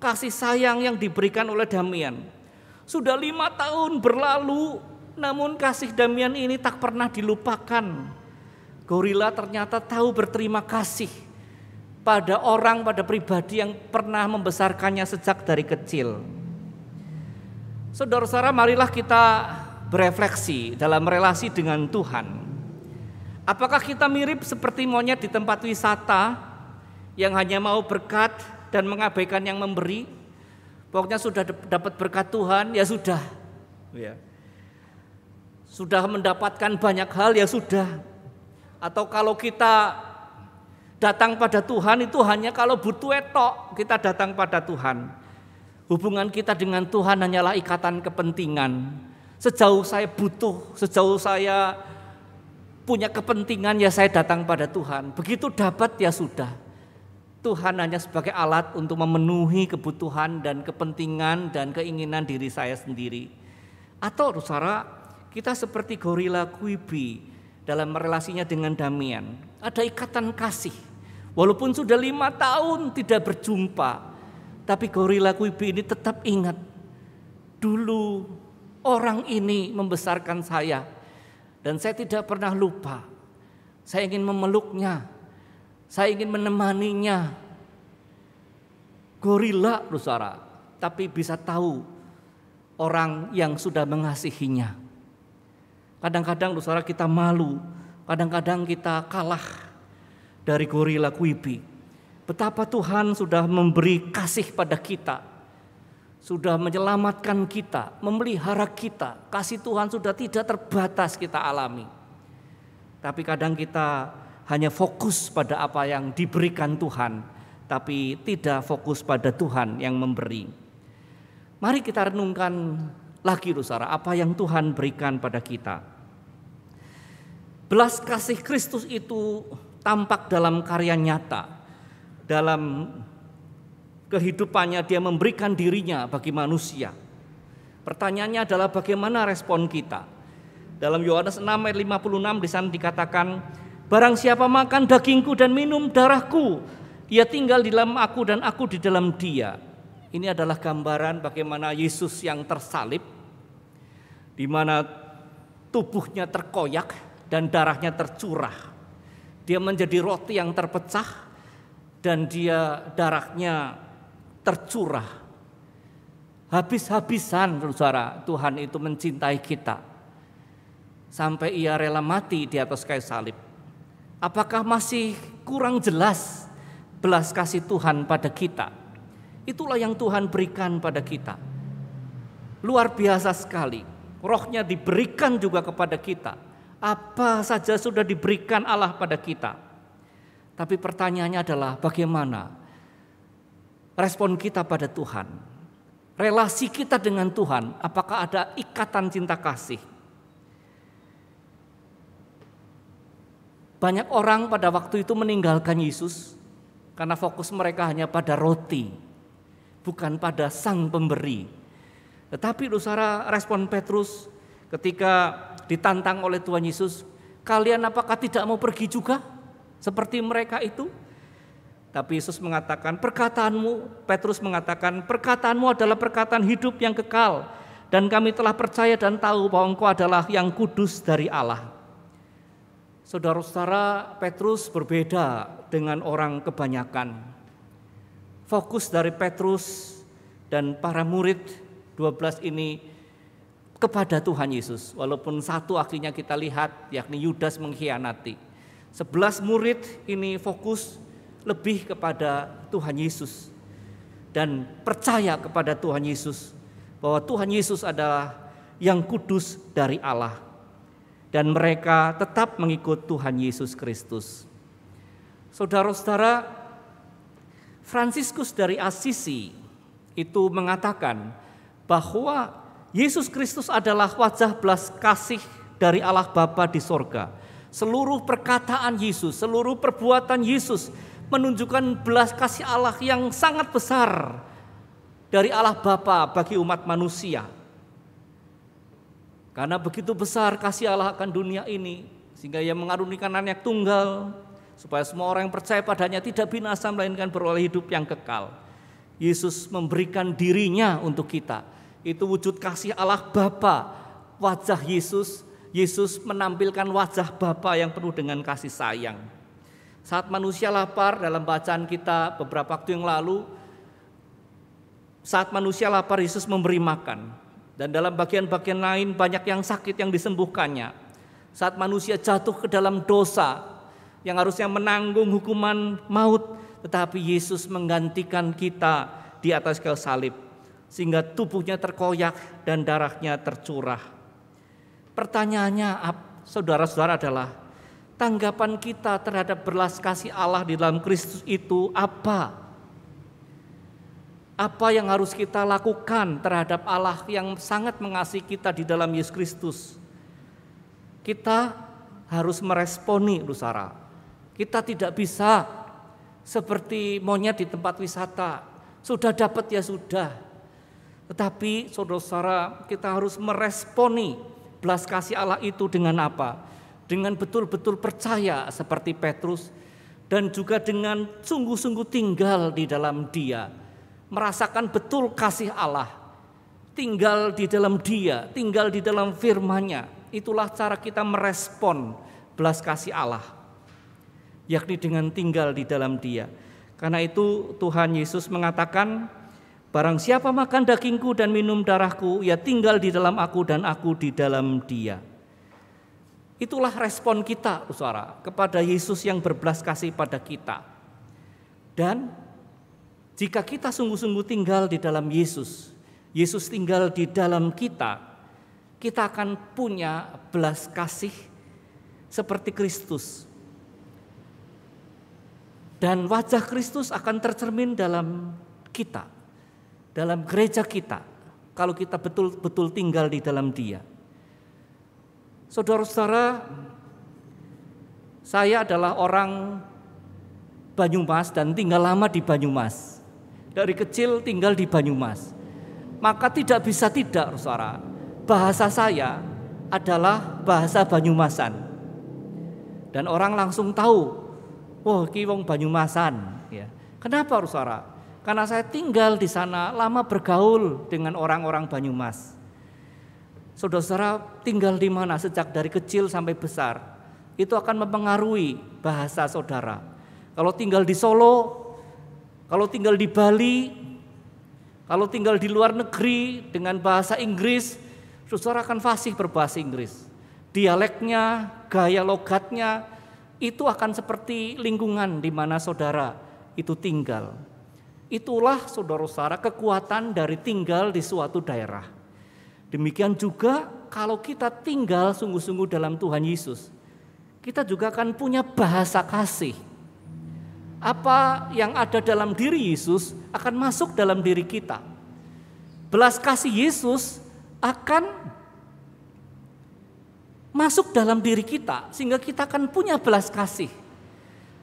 kasih sayang yang diberikan oleh Damian. Sudah 5 tahun berlalu, namun kasih Damian ini tak pernah dilupakan. Gorila ternyata tahu berterima kasih pada pribadi yang pernah membesarkannya sejak dari kecil. Saudara-saudara, marilah kita berefleksi dalam relasi dengan Tuhan. Apakah kita mirip seperti monyet di tempat wisata yang hanya mau berkat dan mengabaikan yang memberi? Pokoknya sudah dapat berkat Tuhan, ya sudah. Ya. Sudah mendapatkan banyak hal, ya sudah. Atau kalau kita datang pada Tuhan itu hanya kalau butuh etok kita datang pada Tuhan. Hubungan kita dengan Tuhan hanyalah ikatan kepentingan. Sejauh saya butuh, sejauh saya punya kepentingan, ya saya datang pada Tuhan. Begitu dapat, ya sudah. Tuhan hanya sebagai alat untuk memenuhi kebutuhan dan kepentingan dan keinginan diri saya sendiri. Atau saudara, kita seperti gorila Quibi dalam relasinya dengan Damian. Ada ikatan kasih. Walaupun sudah 5 tahun tidak berjumpa, tapi gorila Quibi ini tetap ingat, dulu orang ini membesarkan saya dan saya tidak pernah lupa. Saya ingin memeluknya, saya ingin menemaninya. Gorila, saudara, tapi bisa tahu orang yang sudah mengasihinya. Kadang-kadang, saudara, kita malu, kadang-kadang kita kalah dari gorila Quibi. Betapa Tuhan sudah memberi kasih pada kita, sudah menyelamatkan kita, memelihara kita. Kasih Tuhan sudah tidak terbatas kita alami. Tapi kadang kita hanya fokus pada apa yang diberikan Tuhan, tapi tidak fokus pada Tuhan yang memberi. Mari kita renungkan lagi, saudara, apa yang Tuhan berikan pada kita. Belas kasih Kristus itu tampak dalam karya nyata. Dalam kehidupannya dia memberikan dirinya bagi manusia. Pertanyaannya adalah bagaimana respon kita? Dalam Yohanes 6 ayat 56 di sana dikatakan, barang siapa makan dagingku dan minum darahku, dia tinggal di dalam aku dan aku di dalam dia. Ini adalah gambaran bagaimana Yesus yang tersalib, di mana tubuhnya terkoyak dan darahnya tercurah. Dia menjadi roti yang terpecah dan darahnya tercurah. Habis-habisan, saudara, Tuhan itu mencintai kita sampai ia rela mati di atas kayu salib. Apakah masih kurang jelas belas kasih Tuhan pada kita? Itulah yang Tuhan berikan pada kita. Luar biasa sekali. Rohnya diberikan juga kepada kita. Apa saja sudah diberikan Allah pada kita. Tapi pertanyaannya adalah bagaimana respon kita pada Tuhan? Relasi kita dengan Tuhan, apakah ada ikatan cinta kasih? Banyak orang pada waktu itu meninggalkan Yesus karena fokus mereka hanya pada roti, bukan pada Sang Pemberi. Tetapi saudara, respon Petrus ketika ditantang oleh Tuhan Yesus, kalian apakah tidak mau pergi juga? Seperti mereka itu. Tapi Yesus mengatakan, Petrus mengatakan, perkataanmu adalah perkataan hidup yang kekal. Dan kami telah percaya dan tahu bahwa engkau adalah yang kudus dari Allah. Saudara-saudara, Petrus berbeda dengan orang kebanyakan. Fokus dari Petrus dan para murid 12 ini kepada Tuhan Yesus. Walaupun satu akhirnya kita lihat, yakni Yudas mengkhianati. 11 murid ini fokus lebih kepada Tuhan Yesus dan percaya kepada Tuhan Yesus, bahwa Tuhan Yesus adalah yang kudus dari Allah, dan mereka tetap mengikut Tuhan Yesus Kristus. Saudara-saudara, Fransiskus dari Assisi itu mengatakan bahwa Yesus Kristus adalah wajah belas kasih dari Allah Bapa di sorga. Seluruh perkataan Yesus, seluruh perbuatan Yesus menunjukkan belas kasih Allah yang sangat besar dari Allah Bapa bagi umat manusia. Karena begitu besar kasih Allah akan dunia ini, sehingga Ia mengarunikan Anak Tunggal, supaya semua orang yang percaya padanya tidak binasa, melainkan beroleh hidup yang kekal. Yesus memberikan dirinya untuk kita. Itu wujud kasih Allah Bapa, wajah Yesus. Yesus menampilkan wajah Bapa yang penuh dengan kasih sayang. Saat manusia lapar, dalam bacaan kita beberapa waktu yang lalu, saat manusia lapar Yesus memberi makan. Dan dalam bagian-bagian lain banyak yang sakit yang disembuhkannya. Saat manusia jatuh ke dalam dosa yang harusnya menanggung hukuman maut, tetapi Yesus menggantikan kita di atas kayu salib, sehingga tubuhnya terkoyak dan darahnya tercurah. Pertanyaannya, saudara-saudara, adalah tanggapan kita terhadap belas kasih Allah di dalam Kristus itu apa? Apa yang harus kita lakukan terhadap Allah yang sangat mengasihi kita di dalam Yesus Kristus? Kita harus meresponi, saudara. Kita tidak bisa seperti monyet di tempat wisata. Sudah dapat ya sudah. Tetapi saudara-saudara, kita harus meresponi belas kasih Allah itu dengan apa? Dengan betul-betul percaya seperti Petrus, dan juga dengan sungguh-sungguh tinggal di dalam Dia, merasakan betul kasih Allah, tinggal di dalam Dia, tinggal di dalam firman-Nya. Itulah cara kita merespon belas kasih Allah, yakni dengan tinggal di dalam Dia. Karena itu Tuhan Yesus mengatakan, barang siapa makan dagingku dan minum darahku, ia tinggal di dalam aku dan aku di dalam dia. Itulah respon kita, saudara, kepada Yesus yang berbelas kasih pada kita. Dan jika kita sungguh-sungguh tinggal di dalam Yesus, Yesus tinggal di dalam kita, kita akan punya belas kasih seperti Kristus. Dan wajah Kristus akan tercermin dalam kita, dalam gereja kita, kalau kita betul-betul tinggal di dalam Dia. Saudara-saudara, saya adalah orang Banyumas dan tinggal lama di Banyumas. Dari kecil tinggal di Banyumas. Maka tidak bisa tidak, saudara, bahasa saya adalah bahasa Banyumasan. Dan orang langsung tahu, wah, iki wong Banyumasan. Ya. Kenapa, saudara? Karena saya tinggal di sana, lama bergaul dengan orang-orang Banyumas. Saudara-saudara, tinggal di mana sejak dari kecil sampai besar, itu akan mempengaruhi bahasa saudara. Kalau tinggal di Solo, kalau tinggal di Bali, kalau tinggal di luar negeri dengan bahasa Inggris, saudara akan fasih berbahasa Inggris. Dialeknya, gaya logatnya, itu akan seperti lingkungan di mana saudara itu tinggal. Itulah, saudara-saudara, kekuatan dari tinggal di suatu daerah. Demikian juga kalau kita tinggal sungguh-sungguh dalam Tuhan Yesus, kita juga akan punya bahasa kasih. Apa yang ada dalam diri Yesus akan masuk dalam diri kita. Belas kasih Yesus akan masuk dalam diri kita, sehingga kita akan punya belas kasih.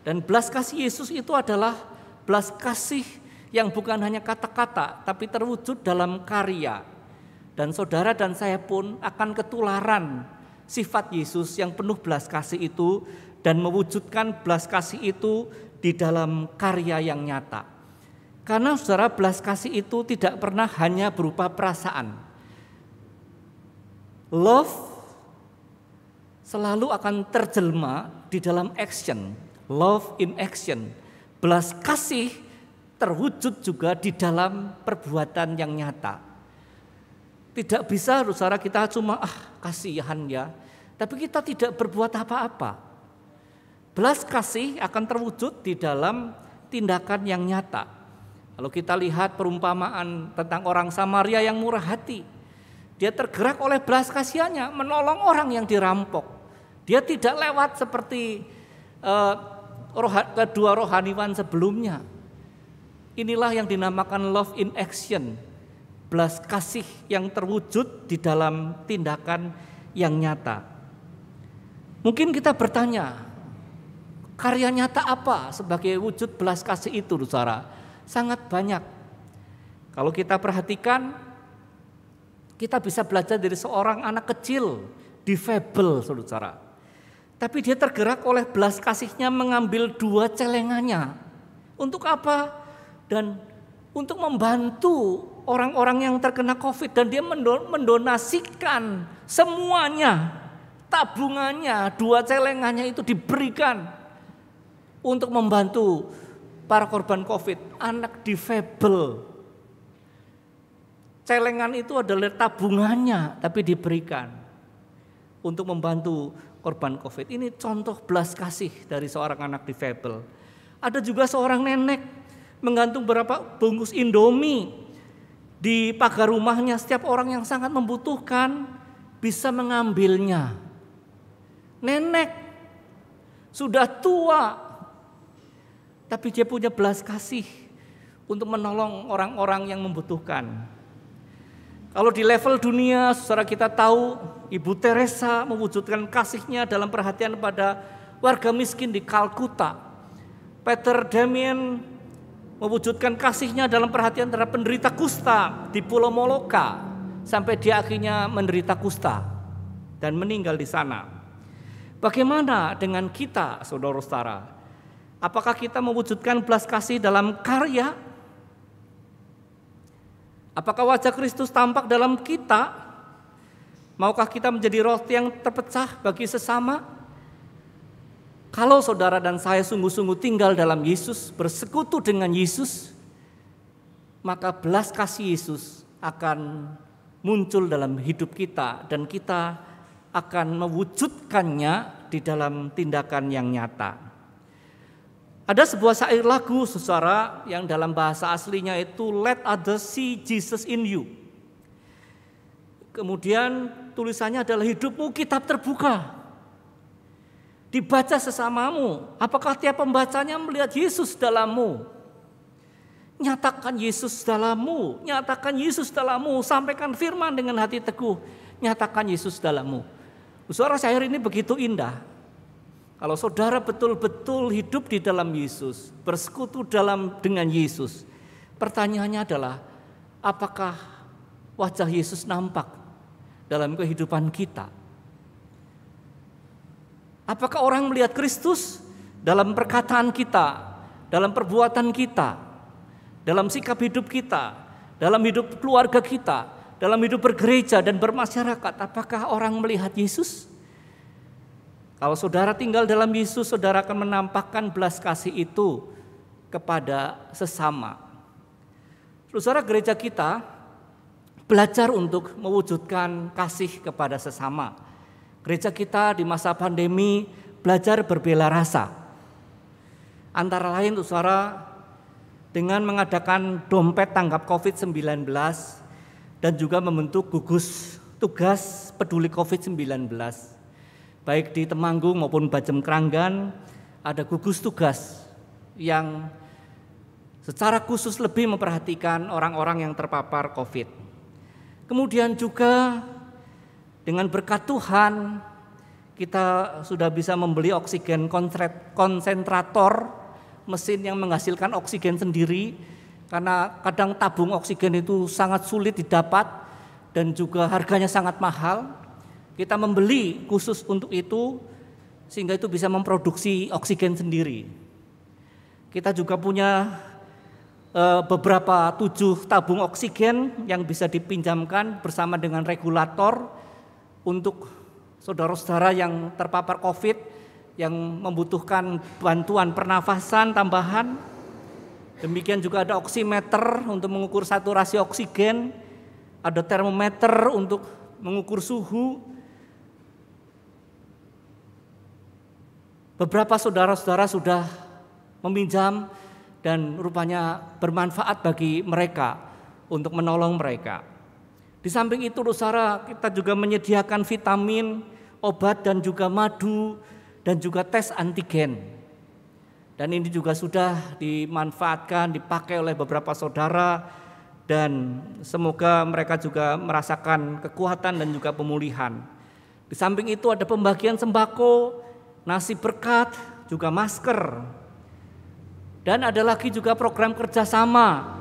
Dan belas kasih Yesus itu adalah belas kasih yang bukan hanya kata-kata, tapi terwujud dalam karya. Dan saudara dan saya pun akan ketularan sifat Yesus yang penuh belas kasih itu, dan mewujudkan belas kasih itu di dalam karya yang nyata. Karena saudara, belas kasih itu tidak pernah hanya berupa perasaan. Love selalu akan terjelma di dalam action. Love in action. Belas kasih terwujud juga di dalam perbuatan yang nyata. Tidak bisa saudara kita cuma kasihan ya, tapi kita tidak berbuat apa-apa. Belas kasih akan terwujud di dalam tindakan yang nyata. Kalau kita lihat perumpamaan tentang orang Samaria yang murah hati, dia tergerak oleh belas kasihannya menolong orang yang dirampok. Dia tidak lewat seperti kedua rohaniwan sebelumnya. Inilah yang dinamakan love in action, belas kasih yang terwujud di dalam tindakan yang nyata. Mungkin kita bertanya, karya nyata apa sebagai wujud belas kasih itu, saudara? Sangat banyak. Kalau kita perhatikan, kita bisa belajar dari seorang anak kecil, difabel, saudara. Tapi dia tergerak oleh belas kasihnya mengambil 2 celengannya. Untuk apa? Dan untuk membantu orang-orang yang terkena COVID. Dan dia mendonasikan semuanya, tabungannya, 2 celengannya itu diberikan untuk membantu para korban COVID, anak difabel. Celengan itu adalah tabungannya, tapi diberikan untuk membantu korban COVID. Ini contoh belas kasih dari seorang anak difabel. Ada juga seorang nenek menggantung berapa bungkus Indomie di pagar rumahnya. Setiap orang yang sangat membutuhkan bisa mengambilnya. Nenek sudah tua, tapi dia punya belas kasih untuk menolong orang-orang yang membutuhkan. Kalau di level dunia, saudara, kita tahu Ibu Teresa mewujudkan kasihnya dalam perhatian pada warga miskin di Kalkuta. Peter Damian mewujudkan kasihnya dalam perhatian terhadap penderita kusta di Pulau Moloka, sampai dia akhirnya menderita kusta dan meninggal di sana. Bagaimana dengan kita, saudara-saudara? Apakah kita mewujudkan belas kasih dalam karya? Apakah wajah Kristus tampak dalam kita? Maukah kita menjadi roti yang terpecah bagi sesama? Kalau saudara dan saya sungguh-sungguh tinggal dalam Yesus, bersekutu dengan Yesus, maka belas kasih Yesus akan muncul dalam hidup kita dan kita akan mewujudkannya di dalam tindakan yang nyata. Ada sebuah syair lagu, saudara, yang dalam bahasa aslinya itu let others see Jesus in you. Kemudian tulisannya adalah hidupmu kitab terbuka, dibaca sesamamu. Apakah tiap pembacanya melihat Yesus dalammu? Nyatakan Yesus dalammu, nyatakan Yesus dalammu. Sampaikan firman dengan hati teguh, nyatakan Yesus dalammu. Saudara, syair ini begitu indah. Kalau saudara betul-betul hidup di dalam Yesus, bersekutu dengan Yesus, pertanyaannya adalah, apakah wajah Yesus nampak dalam kehidupan kita? Apakah orang melihat Kristus dalam perkataan kita, dalam perbuatan kita, dalam sikap hidup kita, dalam hidup keluarga kita, dalam hidup bergereja dan bermasyarakat? Apakah orang melihat Yesus? Kalau saudara tinggal dalam Yesus, saudara akan menampakkan belas kasih itu kepada sesama. Saudara, gereja kita belajar untuk mewujudkan kasih kepada sesama. Gereja kita di masa pandemi belajar berbela rasa. Antara lain, saudara, dengan mengadakan dompet tanggap COVID-19 dan juga membentuk gugus tugas peduli COVID-19. Baik di Temanggung maupun Bajem Keranggan ada gugus tugas yang secara khusus lebih memperhatikan orang-orang yang terpapar COVID. Kemudian juga dengan berkat Tuhan kita sudah bisa membeli oksigen konsentrator, mesin yang menghasilkan oksigen sendiri, karena kadang tabung oksigen itu sangat sulit didapat dan juga harganya sangat mahal. Kita membeli khusus untuk itu sehingga itu bisa memproduksi oksigen sendiri. Kita juga punya beberapa 7 tabung oksigen yang bisa dipinjamkan bersama dengan regulator untuk saudara-saudara yang terpapar COVID yang membutuhkan bantuan pernafasan tambahan. Demikian juga ada oximeter untuk mengukur saturasi oksigen. ada termometer untuk mengukur suhu. Beberapa saudara-saudara sudah meminjam dan rupanya bermanfaat bagi mereka untuk menolong mereka. Di samping itu saudara, kita juga menyediakan vitamin, obat dan juga madu dan juga tes antigen. Dan ini juga sudah dimanfaatkan, dipakai oleh beberapa saudara dan semoga mereka juga merasakan kekuatan dan juga pemulihan. Di samping itu ada pembagian sembako, nasi berkat, juga masker. Dan ada lagi juga program kerjasama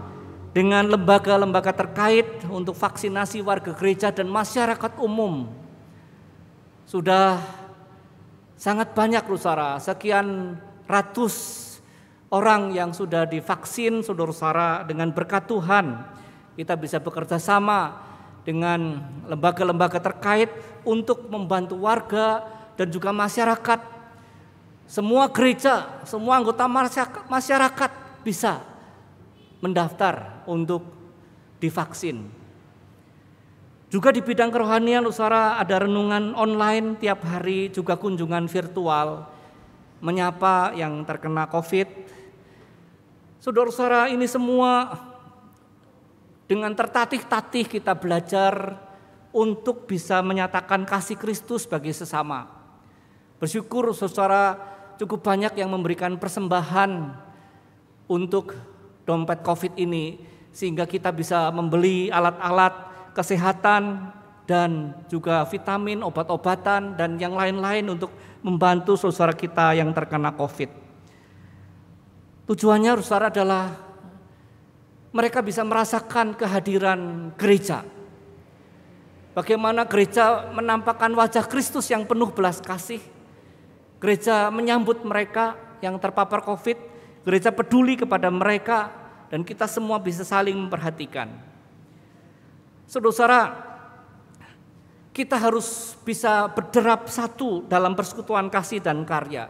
dengan lembaga-lembaga terkait untuk vaksinasi warga gereja dan masyarakat umum. Sudah sangat banyak saudara, sekian ratus orang yang sudah divaksin saudara-saudara. Dengan berkat Tuhan kita bisa bekerja sama dengan lembaga-lembaga terkait untuk membantu warga dan juga masyarakat. Semua gereja, semua anggota masyarakat bisa mendaftar untuk divaksin. Juga di bidang kerohanian saudara, ada renungan online tiap hari, juga kunjungan virtual menyapa yang terkena COVID. Saudara-saudara, ini semua dengan tertatih-tatih kita belajar untuk bisa menyatakan kasih Kristus bagi sesama. Bersyukur saudara, cukup banyak yang memberikan persembahan untuk dompet COVID ini, sehingga kita bisa membeli alat-alat kesehatan dan juga vitamin, obat-obatan dan yang lain-lain untuk membantu saudara kita yang terkena COVID. Tujuannya saudara adalah mereka bisa merasakan kehadiran gereja. Bagaimana gereja menampakkan wajah Kristus yang penuh belas kasih. Gereja menyambut mereka yang terpapar COVID, gereja peduli kepada mereka, dan kita semua bisa saling memperhatikan. Saudara, kita harus bisa berderap satu dalam persekutuan kasih dan karya.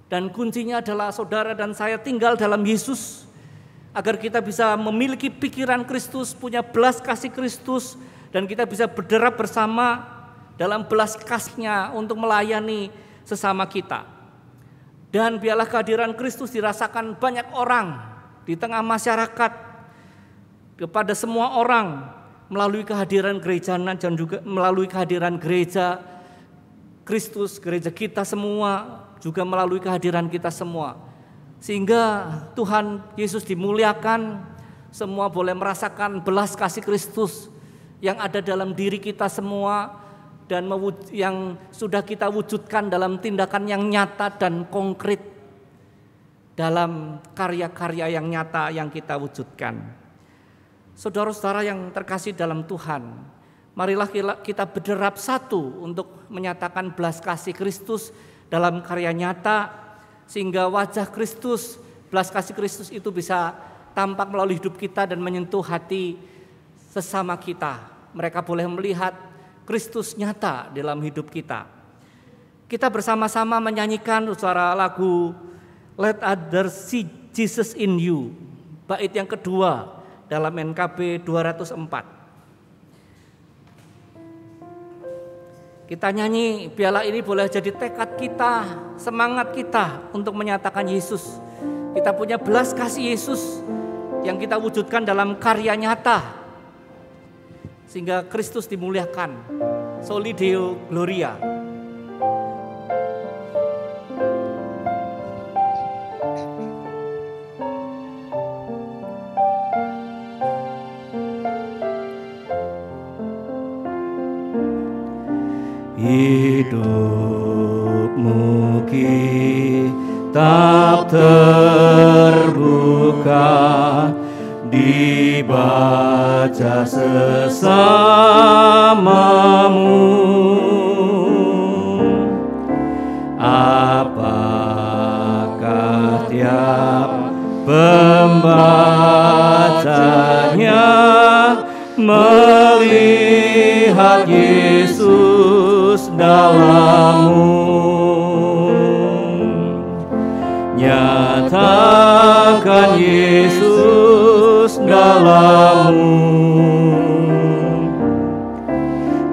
Dan kuncinya adalah saudara dan saya tinggal dalam Yesus, agar kita bisa memiliki pikiran Kristus, punya belas kasih Kristus, dan kita bisa berderap bersama dalam belas kasih-Nya untuk melayani sesama kita. Dan biarlah kehadiran Kristus dirasakan banyak orang di tengah masyarakat, kepada semua orang melalui kehadiran gereja dan juga melalui kehadiran gereja Kristus, gereja kita semua, juga melalui kehadiran kita semua. Sehingga Tuhan Yesus dimuliakan, semua boleh merasakan belas kasih Kristus yang ada dalam diri kita semua, dan yang sudah kita wujudkan dalam tindakan yang nyata dan konkret, dalam karya-karya yang nyata yang kita wujudkan. Saudara-saudara yang terkasih dalam Tuhan, marilah kita berderap satu untuk menyatakan belas kasih Kristus dalam karya nyata, sehingga wajah Kristus, belas kasih Kristus itu bisa tampak melalui hidup kita dan menyentuh hati sesama kita. Mereka boleh melihat Kristus nyata dalam hidup kita. Kita bersama-sama menyanyikan saudara lagu Let Others See Jesus in You, bait yang kedua dalam NKB 204. Kita nyanyi, biarlah ini boleh jadi tekad kita, semangat kita untuk menyatakan Yesus. Kita punya belas kasih Yesus yang kita wujudkan dalam karya nyata, sehingga Kristus dimuliakan. Soli Deo Gloria. Hidupmu kitab terbuka, dibaca sesamamu. Apakah tiap pembacanya melihat Yesus dalammu? Nyatakan Yesus dalammu.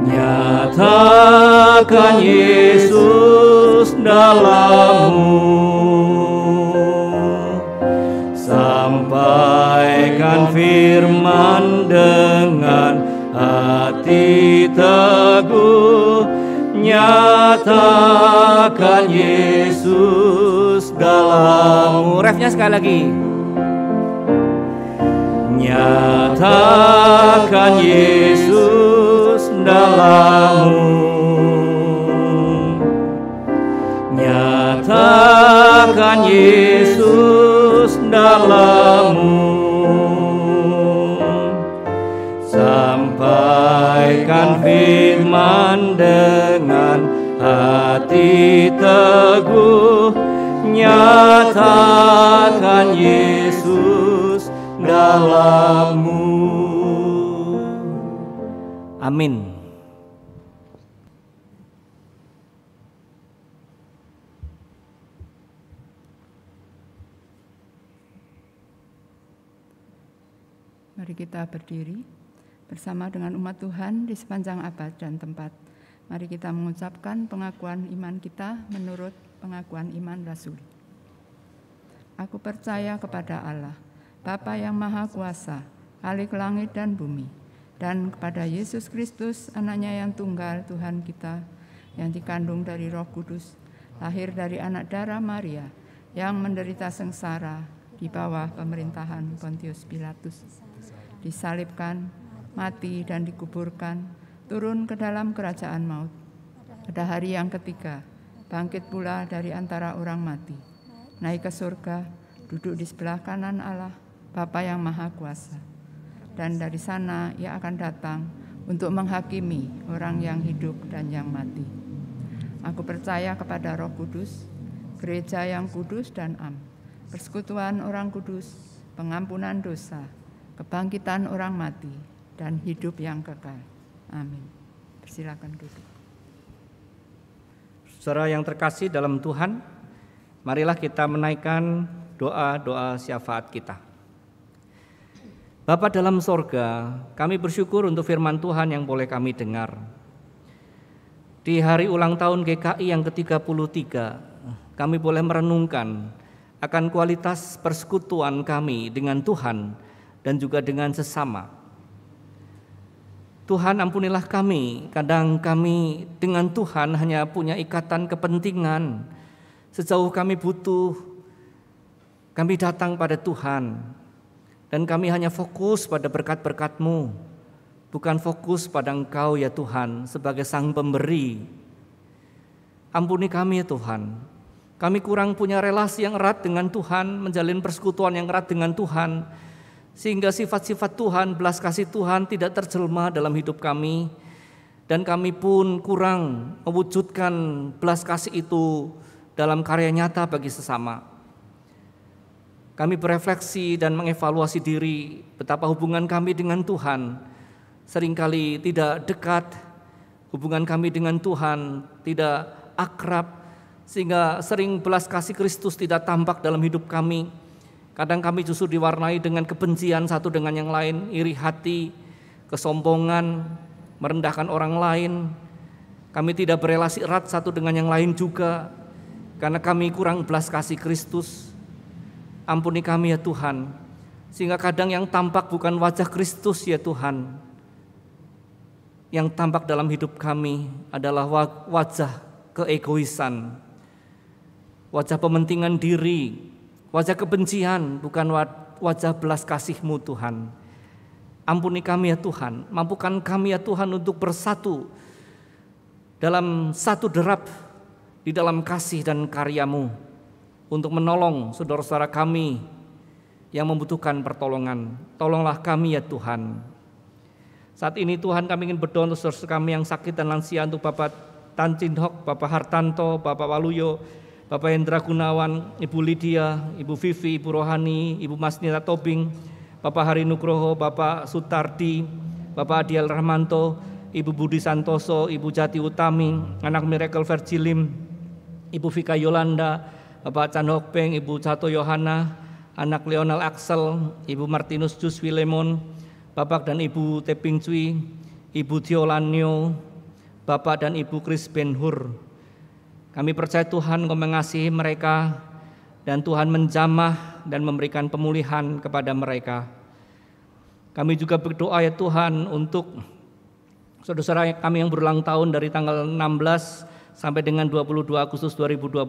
Nyatakan Yesus dalammu, sampaikan firman dengan hati teguh. Nyatakan Yesus dalammu. Refnya sekali lagi. Nyatakan Yesus dalammu, nyatakan Yesus dalammu, sampaikan firman dengan hati teguh. Nyatakan Yesus dalammu. Amin. Mari kita berdiri bersama dengan umat Tuhan di sepanjang abad dan tempat. Mari kita mengucapkan pengakuan iman kita menurut pengakuan iman Rasuli. Aku percaya kepada Allah, Bapa yang Maha Kuasa, Khalik langit dan bumi, dan kepada Yesus Kristus, Anaknya yang tunggal, Tuhan kita, yang dikandung dari Roh Kudus, lahir dari anak darah Maria, yang menderita sengsara di bawah pemerintahan Pontius Pilatus, disalibkan, mati dan dikuburkan, turun ke dalam kerajaan maut. Pada hari yang ketiga, bangkit pula dari antara orang mati, naik ke surga, duduk di sebelah kanan Allah, Bapa yang Maha Kuasa. Dan dari sana Ia akan datang untuk menghakimi orang yang hidup dan yang mati. Aku percaya kepada Roh Kudus, gereja yang kudus dan am, persekutuan orang kudus, pengampunan dosa, kebangkitan orang mati, dan hidup yang kekal. Amin. Persilakan duduk. Saudara yang terkasih dalam Tuhan, marilah kita menaikkan doa-doa syafaat kita. Bapa dalam sorga, kami bersyukur untuk firman Tuhan yang boleh kami dengar. Di hari ulang tahun GKI yang ke-33, kami boleh merenungkan akan kualitas persekutuan kami dengan Tuhan dan juga dengan sesama. Tuhan, ampunilah kami, kadang kami dengan Tuhan hanya punya ikatan kepentingan. Sejauh kami butuh, kami datang pada Tuhan, dan kami hanya fokus pada berkat-berkat-Mu, bukan fokus pada Engkau ya Tuhan sebagai Sang Pemberi. Ampuni kami ya Tuhan, kami kurang punya relasi yang erat dengan Tuhan, menjalin persekutuan yang erat dengan Tuhan, sehingga sifat-sifat Tuhan, belas kasih Tuhan tidak terjelma dalam hidup kami, dan kami pun kurang mewujudkan belas kasih itu dalam karya nyata bagi sesama. Kami berefleksi dan mengevaluasi diri betapa hubungan kami dengan Tuhan seringkali tidak dekat, hubungan kami dengan Tuhan tidak akrab, sehingga sering belas kasih Kristus tidak tampak dalam hidup kami. Kadang kami justru diwarnai dengan kebencian satu dengan yang lain, iri hati, kesombongan, merendahkan orang lain. Kami tidak berelasi erat satu dengan yang lain juga, karena kami kurang belas kasih Kristus. Ampuni kami ya Tuhan, sehingga kadang yang tampak bukan wajah Kristus ya Tuhan. Yang tampak dalam hidup kami adalah wajah keegoisan, wajah pementingan diri, wajah kebencian, bukan wajah belas kasih-Mu Tuhan. Ampuni kami ya Tuhan, mampukan kami ya Tuhan untuk bersatu dalam satu derap di dalam kasih dan karya-Mu, untuk menolong saudara-saudara kami yang membutuhkan pertolongan. Tolonglah kami ya Tuhan. Saat ini Tuhan, kami ingin berdoa untuk saudara kami yang sakit dan lansia, untuk Bapak Tan Chin Hok, Bapak Hartanto, Bapak Waluyo, Bapak Hendra Gunawan, Ibu Lydia, Ibu Vivi, Ibu Rohani, Ibu Masnita Tobing, Bapak Hari Nugroho, Bapak Sutardi, Bapak Adiel Rahmanto, Ibu Budi Santoso, Ibu Jati Utami, anak Miracle Virgilim, Ibu Vika Yolanda, Bapak Chan Hok Peng, Ibu Cato Yohana, anak Leonel Axel, Ibu Martinus Jus Wilemon, Bapak dan Ibu Teping Cui, Ibu Diolanio, Bapak dan Ibu Chris Ben Hur. Kami percaya Tuhan Engkau mengasihi mereka dan Tuhan menjamah dan memberikan pemulihan kepada mereka. Kami juga berdoa ya Tuhan untuk saudara-saudara kami yang berulang tahun dari tanggal 16 sampai dengan 22 Agustus 2021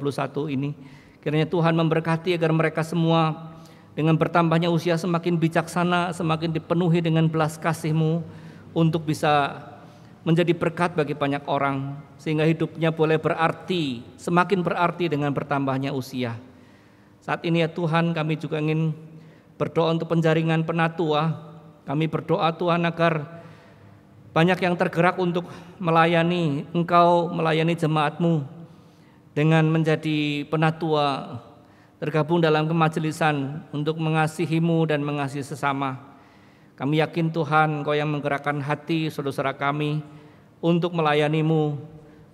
ini. Kiranya Tuhan memberkati agar mereka semua dengan bertambahnya usia semakin bijaksana, semakin dipenuhi dengan belas kasih-Mu untuk bisa menjadi berkat bagi banyak orang, sehingga hidupnya boleh berarti, semakin berarti dengan bertambahnya usia. Saat ini ya Tuhan, kami juga ingin berdoa untuk penjaringan penatua. Kami berdoa Tuhan agar banyak yang tergerak untuk melayani Engkau, melayani jemaat-Mu dengan menjadi penatua, tergabung dalam kemajelisan untuk mengasihi-Mu dan mengasihi sesama. Kami yakin Tuhan Engkau yang menggerakkan hati saudara-saudara kami untuk melayani-Mu,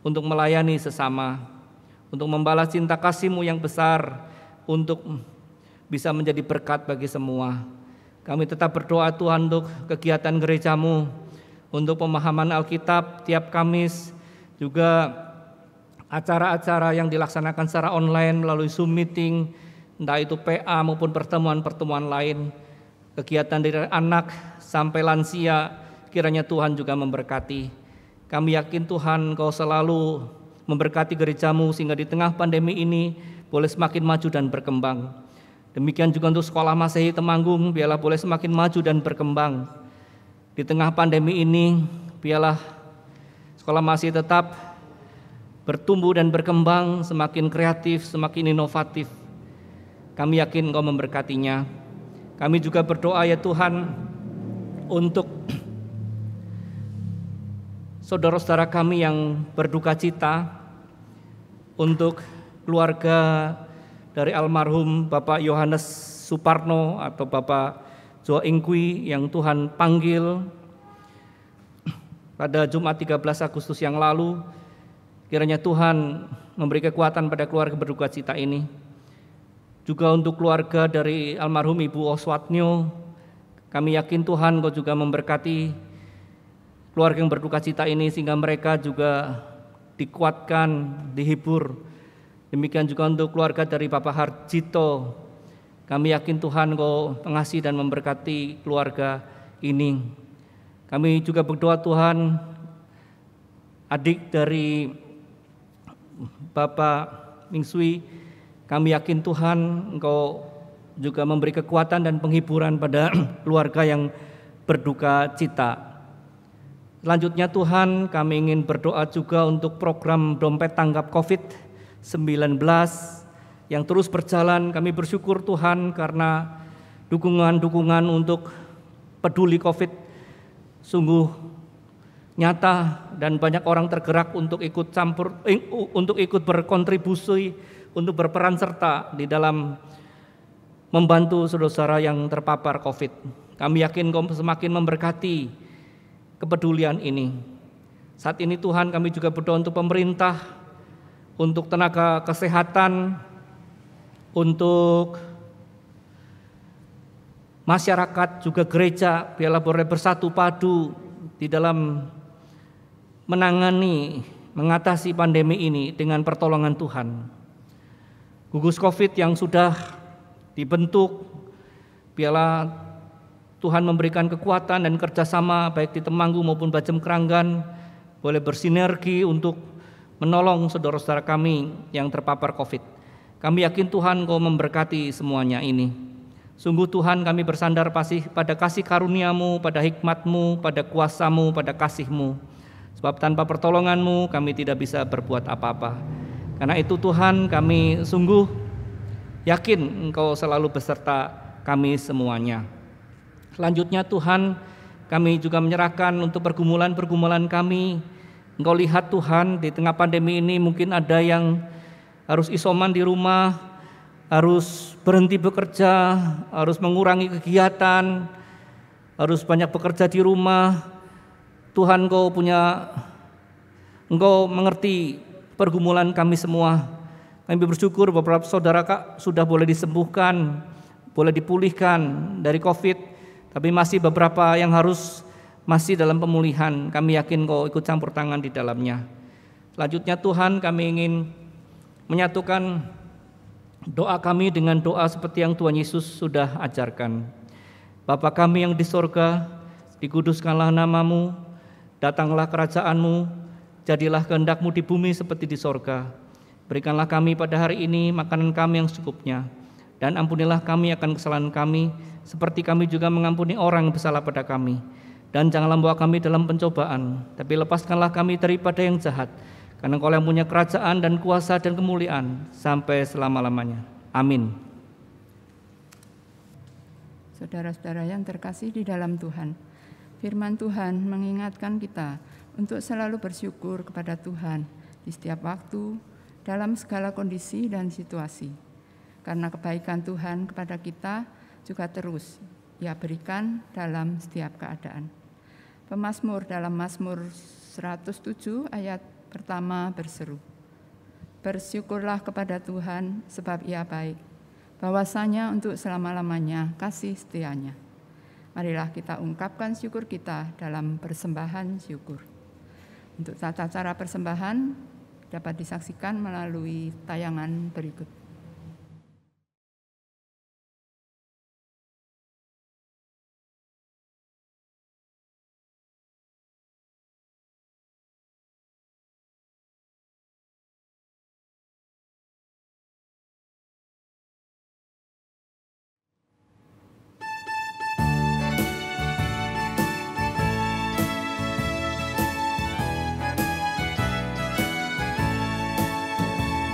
untuk melayani sesama, untuk membalas cinta kasih-Mu yang besar, untuk bisa menjadi berkat bagi semua. Kami tetap berdoa Tuhan untuk kegiatan gereja-Mu, untuk pemahaman Alkitab tiap Kamis, juga acara-acara yang dilaksanakan secara online melalui Zoom meeting, entah itu PA maupun pertemuan-pertemuan lain, kegiatan dari anak sampai lansia, kiranya Tuhan juga memberkati. Kami yakin Tuhan Engkau selalu memberkati gereja-Mu sehingga di tengah pandemi ini boleh semakin maju dan berkembang. Demikian juga untuk Sekolah Masehi Temanggung, biarlah boleh semakin maju dan berkembang. Di tengah pandemi ini, biarlah Sekolah Masehi tetap bertumbuh dan berkembang, semakin kreatif, semakin inovatif. Kami yakin Engkau memberkatinya. Kami juga berdoa ya Tuhan untuk saudara-saudara kami yang berduka cita, untuk keluarga dari almarhum Bapak Yohanes Suparno atau Bapak Jo Ingkwi yang Tuhan panggil pada Jumat 13 Agustus yang lalu. Kiranya Tuhan memberi kekuatan pada keluarga berduka cita ini. Juga untuk keluarga dari almarhum Ibu Oswatnyo, kami yakin Tuhan Engkau juga memberkati keluarga yang berduka cita ini sehingga mereka juga dikuatkan, dihibur. Demikian juga untuk keluarga dari Bapak Harjito, kami yakin Tuhan Engkau mengasihi dan memberkati keluarga ini. Kami juga berdoa Tuhan, adik dari Bapak Mingsui, kami yakin Tuhan Engkau juga memberi kekuatan dan penghiburan pada keluarga yang berduka cita. Selanjutnya Tuhan, kami ingin berdoa juga untuk program Dompet Tanggap COVID-19 yang terus berjalan. Kami bersyukur Tuhan karena dukungan-dukungan untuk peduli COVID sungguh nyata dan banyak orang tergerak untuk ikut untuk ikut berkontribusi, untuk berperan serta di dalam membantu saudara-saudara yang terpapar COVID. Kami yakin Engkau semakin memberkati kepedulian ini. Saat ini Tuhan, kami juga berdoa untuk pemerintah, untuk tenaga kesehatan, untuk masyarakat, juga gereja, biarlah boleh bersatu padu di dalam menangani, mengatasi pandemi ini dengan pertolongan Tuhan. Gugus COVID yang sudah dibentuk, biarlah Tuhan memberikan kekuatan dan kerjasama baik di Temanggung maupun Bajem Keranggan boleh bersinergi untuk menolong saudara-saudara kami yang terpapar COVID. Kami yakin Tuhan Engkau memberkati semuanya ini. Sungguh Tuhan, kami bersandar pada kasih karunia-Mu, pada hikmat-Mu, pada kuasa-Mu, pada kasih-Mu. Sebab tanpa pertolongan-Mu kami tidak bisa berbuat apa-apa. Karena itu Tuhan, kami sungguh yakin Engkau selalu beserta kami semuanya. Selanjutnya Tuhan, kami juga menyerahkan untuk pergumulan-pergumulan kami. Engkau lihat Tuhan, di tengah pandemi ini mungkin ada yang harus isoman di rumah, harus berhenti bekerja, harus mengurangi kegiatan, harus banyak bekerja di rumah. Tuhan, Engkau mengerti pergumulan kami semua. Kami bersyukur beberapa saudara sudah boleh disembuhkan, boleh dipulihkan dari COVID, tapi masih beberapa yang harus masih dalam pemulihan. Kami yakin Kau ikut campur tangan di dalamnya. Selanjutnya Tuhan, kami ingin menyatukan doa kami dengan doa seperti yang Tuhan Yesus sudah ajarkan. Bapa kami yang di sorga, dikuduskanlah nama-Mu, datanglah kerajaan-Mu, jadilah kehendak-Mu di bumi seperti di sorga. Berikanlah kami pada hari ini makanan kami yang secukupnya, dan ampunilah kami akan kesalahan kami, seperti kami juga mengampuni orang yang bersalah pada kami. Dan janganlah membawa kami dalam pencobaan, tapi lepaskanlah kami daripada yang jahat, karena Engkau yang punya kerajaan dan kuasa dan kemuliaan sampai selama-lamanya. Amin. Saudara-saudara yang terkasih di dalam Tuhan, firman Tuhan mengingatkan kita untuk selalu bersyukur kepada Tuhan di setiap waktu, dalam segala kondisi dan situasi. Karena kebaikan Tuhan kepada kita juga terus Ia berikan dalam setiap keadaan. Pemazmur dalam Mazmur 107 ayat pertama berseru, "Bersyukurlah kepada Tuhan sebab Ia baik, bahwasanya untuk selama-lamanya kasih setianya." Marilah kita ungkapkan syukur kita dalam persembahan syukur. Untuk tata cara persembahan dapat disaksikan melalui tayangan berikut.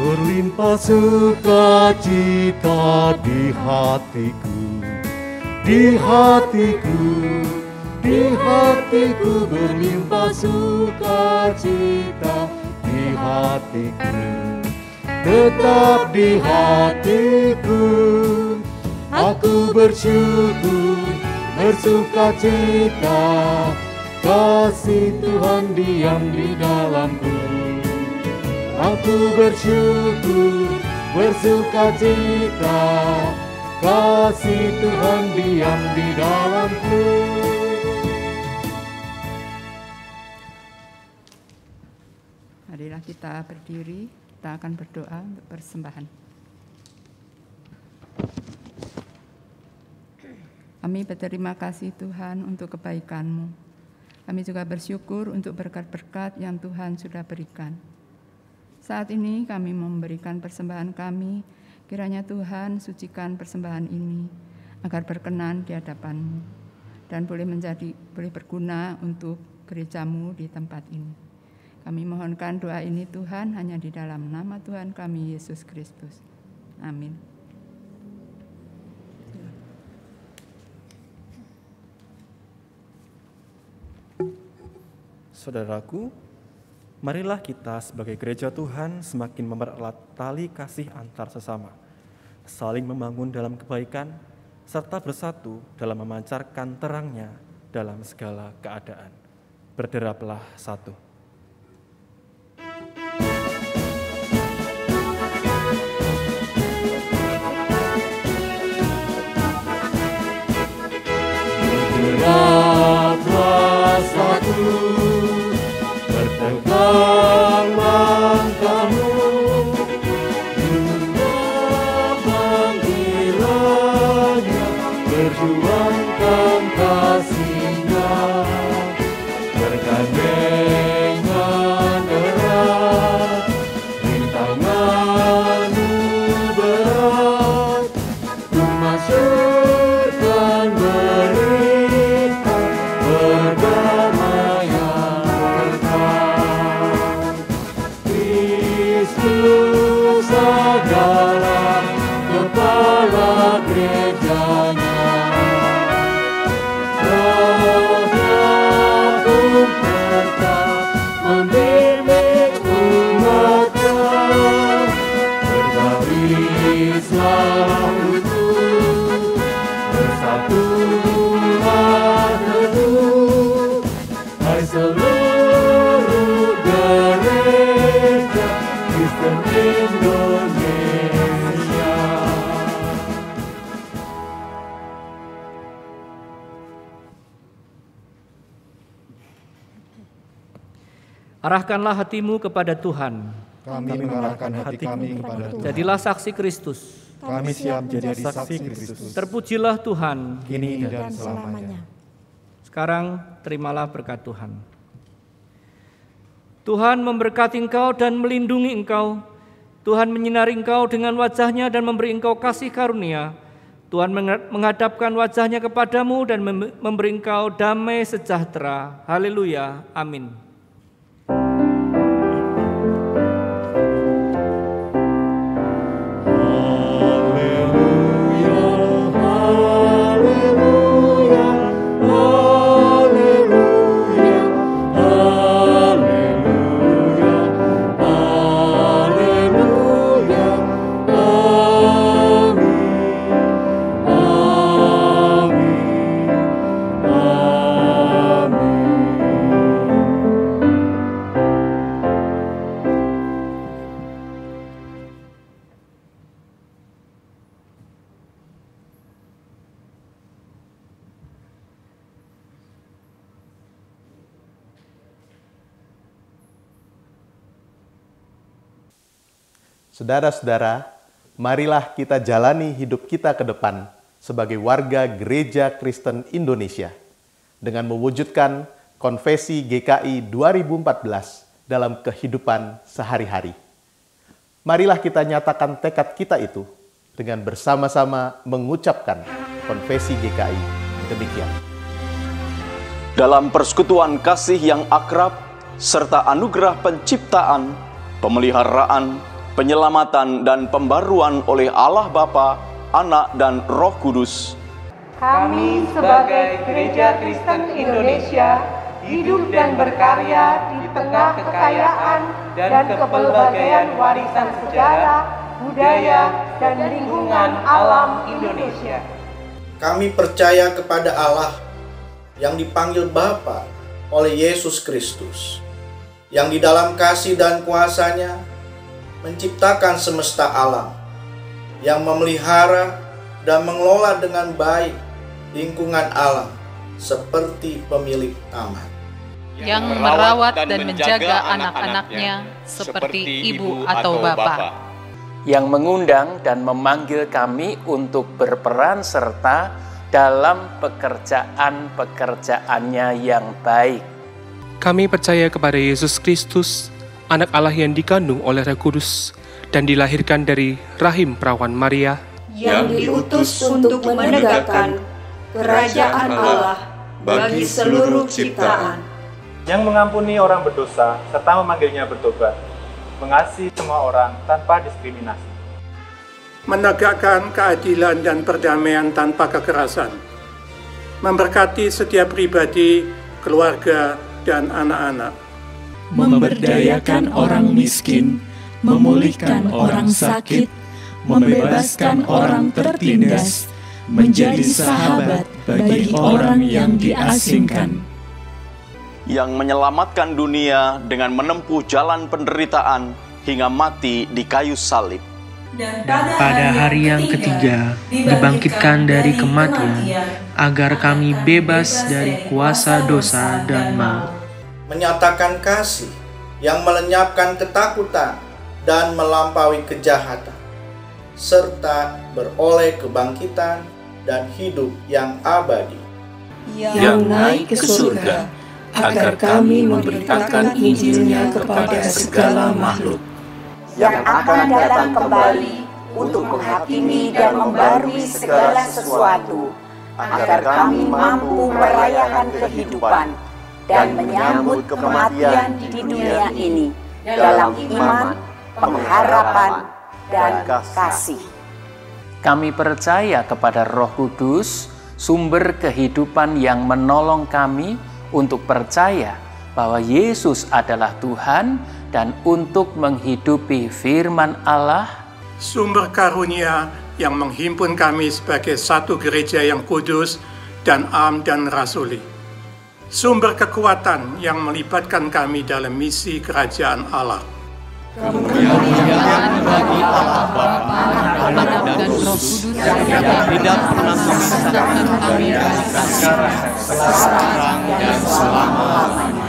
Berlimpah sukacita di hatiku, di hatiku, di hatiku, berlimpah sukacita di hatiku, tetap di hatiku. Aku bersyukur, bersukacita, kasih Tuhan diam di dalamku. Aku bersyukur, bersukacita, kasih Tuhan diam di dalamku. Marilah kita berdiri, kita akan berdoa untuk persembahan. Kami berterima kasih Tuhan untuk kebaikan-Mu. Kami juga bersyukur untuk berkat-berkat yang Tuhan sudah berikan. Saat ini kami memberikan persembahan kami, kiranya Tuhan sucikan persembahan ini agar berkenan di hadapan-Mu dan boleh berguna untuk gereja-Mu di tempat ini. Kami mohonkan doa ini Tuhan hanya di dalam nama Tuhan kami Yesus Kristus. Amin. Saudaraku, marilah kita sebagai gereja Tuhan semakin mempererat tali kasih antar sesama, saling membangun dalam kebaikan, serta bersatu dalam memancarkan terangnya dalam segala keadaan. Berderaplah satu. Berderaplah satu, bertegang langkahmu, dunia panggilannya, berjuangkan kasihnya, bergandengan erat, rintanganmu berat, memasyurkan berita, berdamaian berkat. Arahkanlah hatimu kepada Tuhan. Kami mengarahkan hati kami kepada Tuhan. Jadilah saksi Kristus. Kami siap jadi saksi Kristus. Terpujilah Tuhan. Kini dan selamanya. Sekarang terimalah berkat Tuhan. Tuhan memberkati engkau dan melindungi engkau. Tuhan menyinari engkau dengan wajah-Nya dan memberi engkau kasih karunia. Tuhan menghadapkan wajah-Nya kepadamu dan memberi engkau damai sejahtera. Haleluya. Amin. Saudara-saudara, marilah kita jalani hidup kita ke depan sebagai warga Gereja Kristen Indonesia dengan mewujudkan Konfesi GKI 2014 dalam kehidupan sehari-hari. Marilah kita nyatakan tekad kita itu dengan bersama-sama mengucapkan Konfesi GKI demikian. Dalam persekutuan kasih yang akrab, serta anugerah penciptaan, pemeliharaan, penyelamatan dan pembaruan oleh Allah Bapa, Anak dan Roh Kudus. Kami sebagai Gereja Kristen Indonesia hidup dan berkarya di tengah kekayaan dan kepelbagaian warisan sejarah, budaya, dan lingkungan alam Indonesia. Kami percaya kepada Allah yang dipanggil Bapa oleh Yesus Kristus, yang di dalam kasih dan kuasa-Nya menciptakan semesta alam, yang memelihara dan mengelola dengan baik lingkungan alam seperti pemilik taman, yang merawat dan menjaga anak-anaknya seperti ibu atau bapa, yang mengundang dan memanggil kami untuk berperan serta dalam pekerjaan-pekerjaannya yang baik. Kami percaya kepada Yesus Kristus, Anak Allah yang dikandung oleh Roh Kudus dan dilahirkan dari rahim perawan Maria, yang diutus untuk menegakkan kerajaan Allah bagi seluruh ciptaan, yang mengampuni orang berdosa serta memanggilnya bertobat, mengasihi semua orang tanpa diskriminasi, menegakkan keadilan dan perdamaian tanpa kekerasan, memberkati setiap pribadi, keluarga, dan anak-anak, memberdayakan orang miskin, memulihkan orang sakit, membebaskan orang tertindas, menjadi sahabat bagi orang yang diasingkan, yang menyelamatkan dunia dengan menempuh jalan penderitaan hingga mati di kayu salib. Dan pada hari yang ketiga dibangkitkan dari kematian, agar kami bebas dari kuasa dosa dan maut. Menyatakan kasih yang melenyapkan ketakutan dan melampaui kejahatan, serta beroleh kebangkitan dan hidup yang abadi, yang naik ke surga, agar kami memberitakan Injil-Nya kepada segala makhluk, yang akan datang kembali untuk menghakimi dan membarui segala sesuatu, agar kami mampu merayakan kehidupan dan menyambut kematian di dunia ini dalam iman, pengharapan, dan kasih. Kami percaya kepada Roh Kudus, sumber kehidupan yang menolong kami untuk percaya bahwa Yesus adalah Tuhan dan untuk menghidupi firman Allah, sumber karunia yang menghimpun kami sebagai satu gereja yang kudus dan am dan rasuli, sumber kekuatan yang melibatkan kami dalam misi kerajaan Allah. Kemuliaan bagi Allah Bapa, Anak dan Roh Kudus yang tidak pernah memisahkan kami dari sekarang dan selama-lamanya.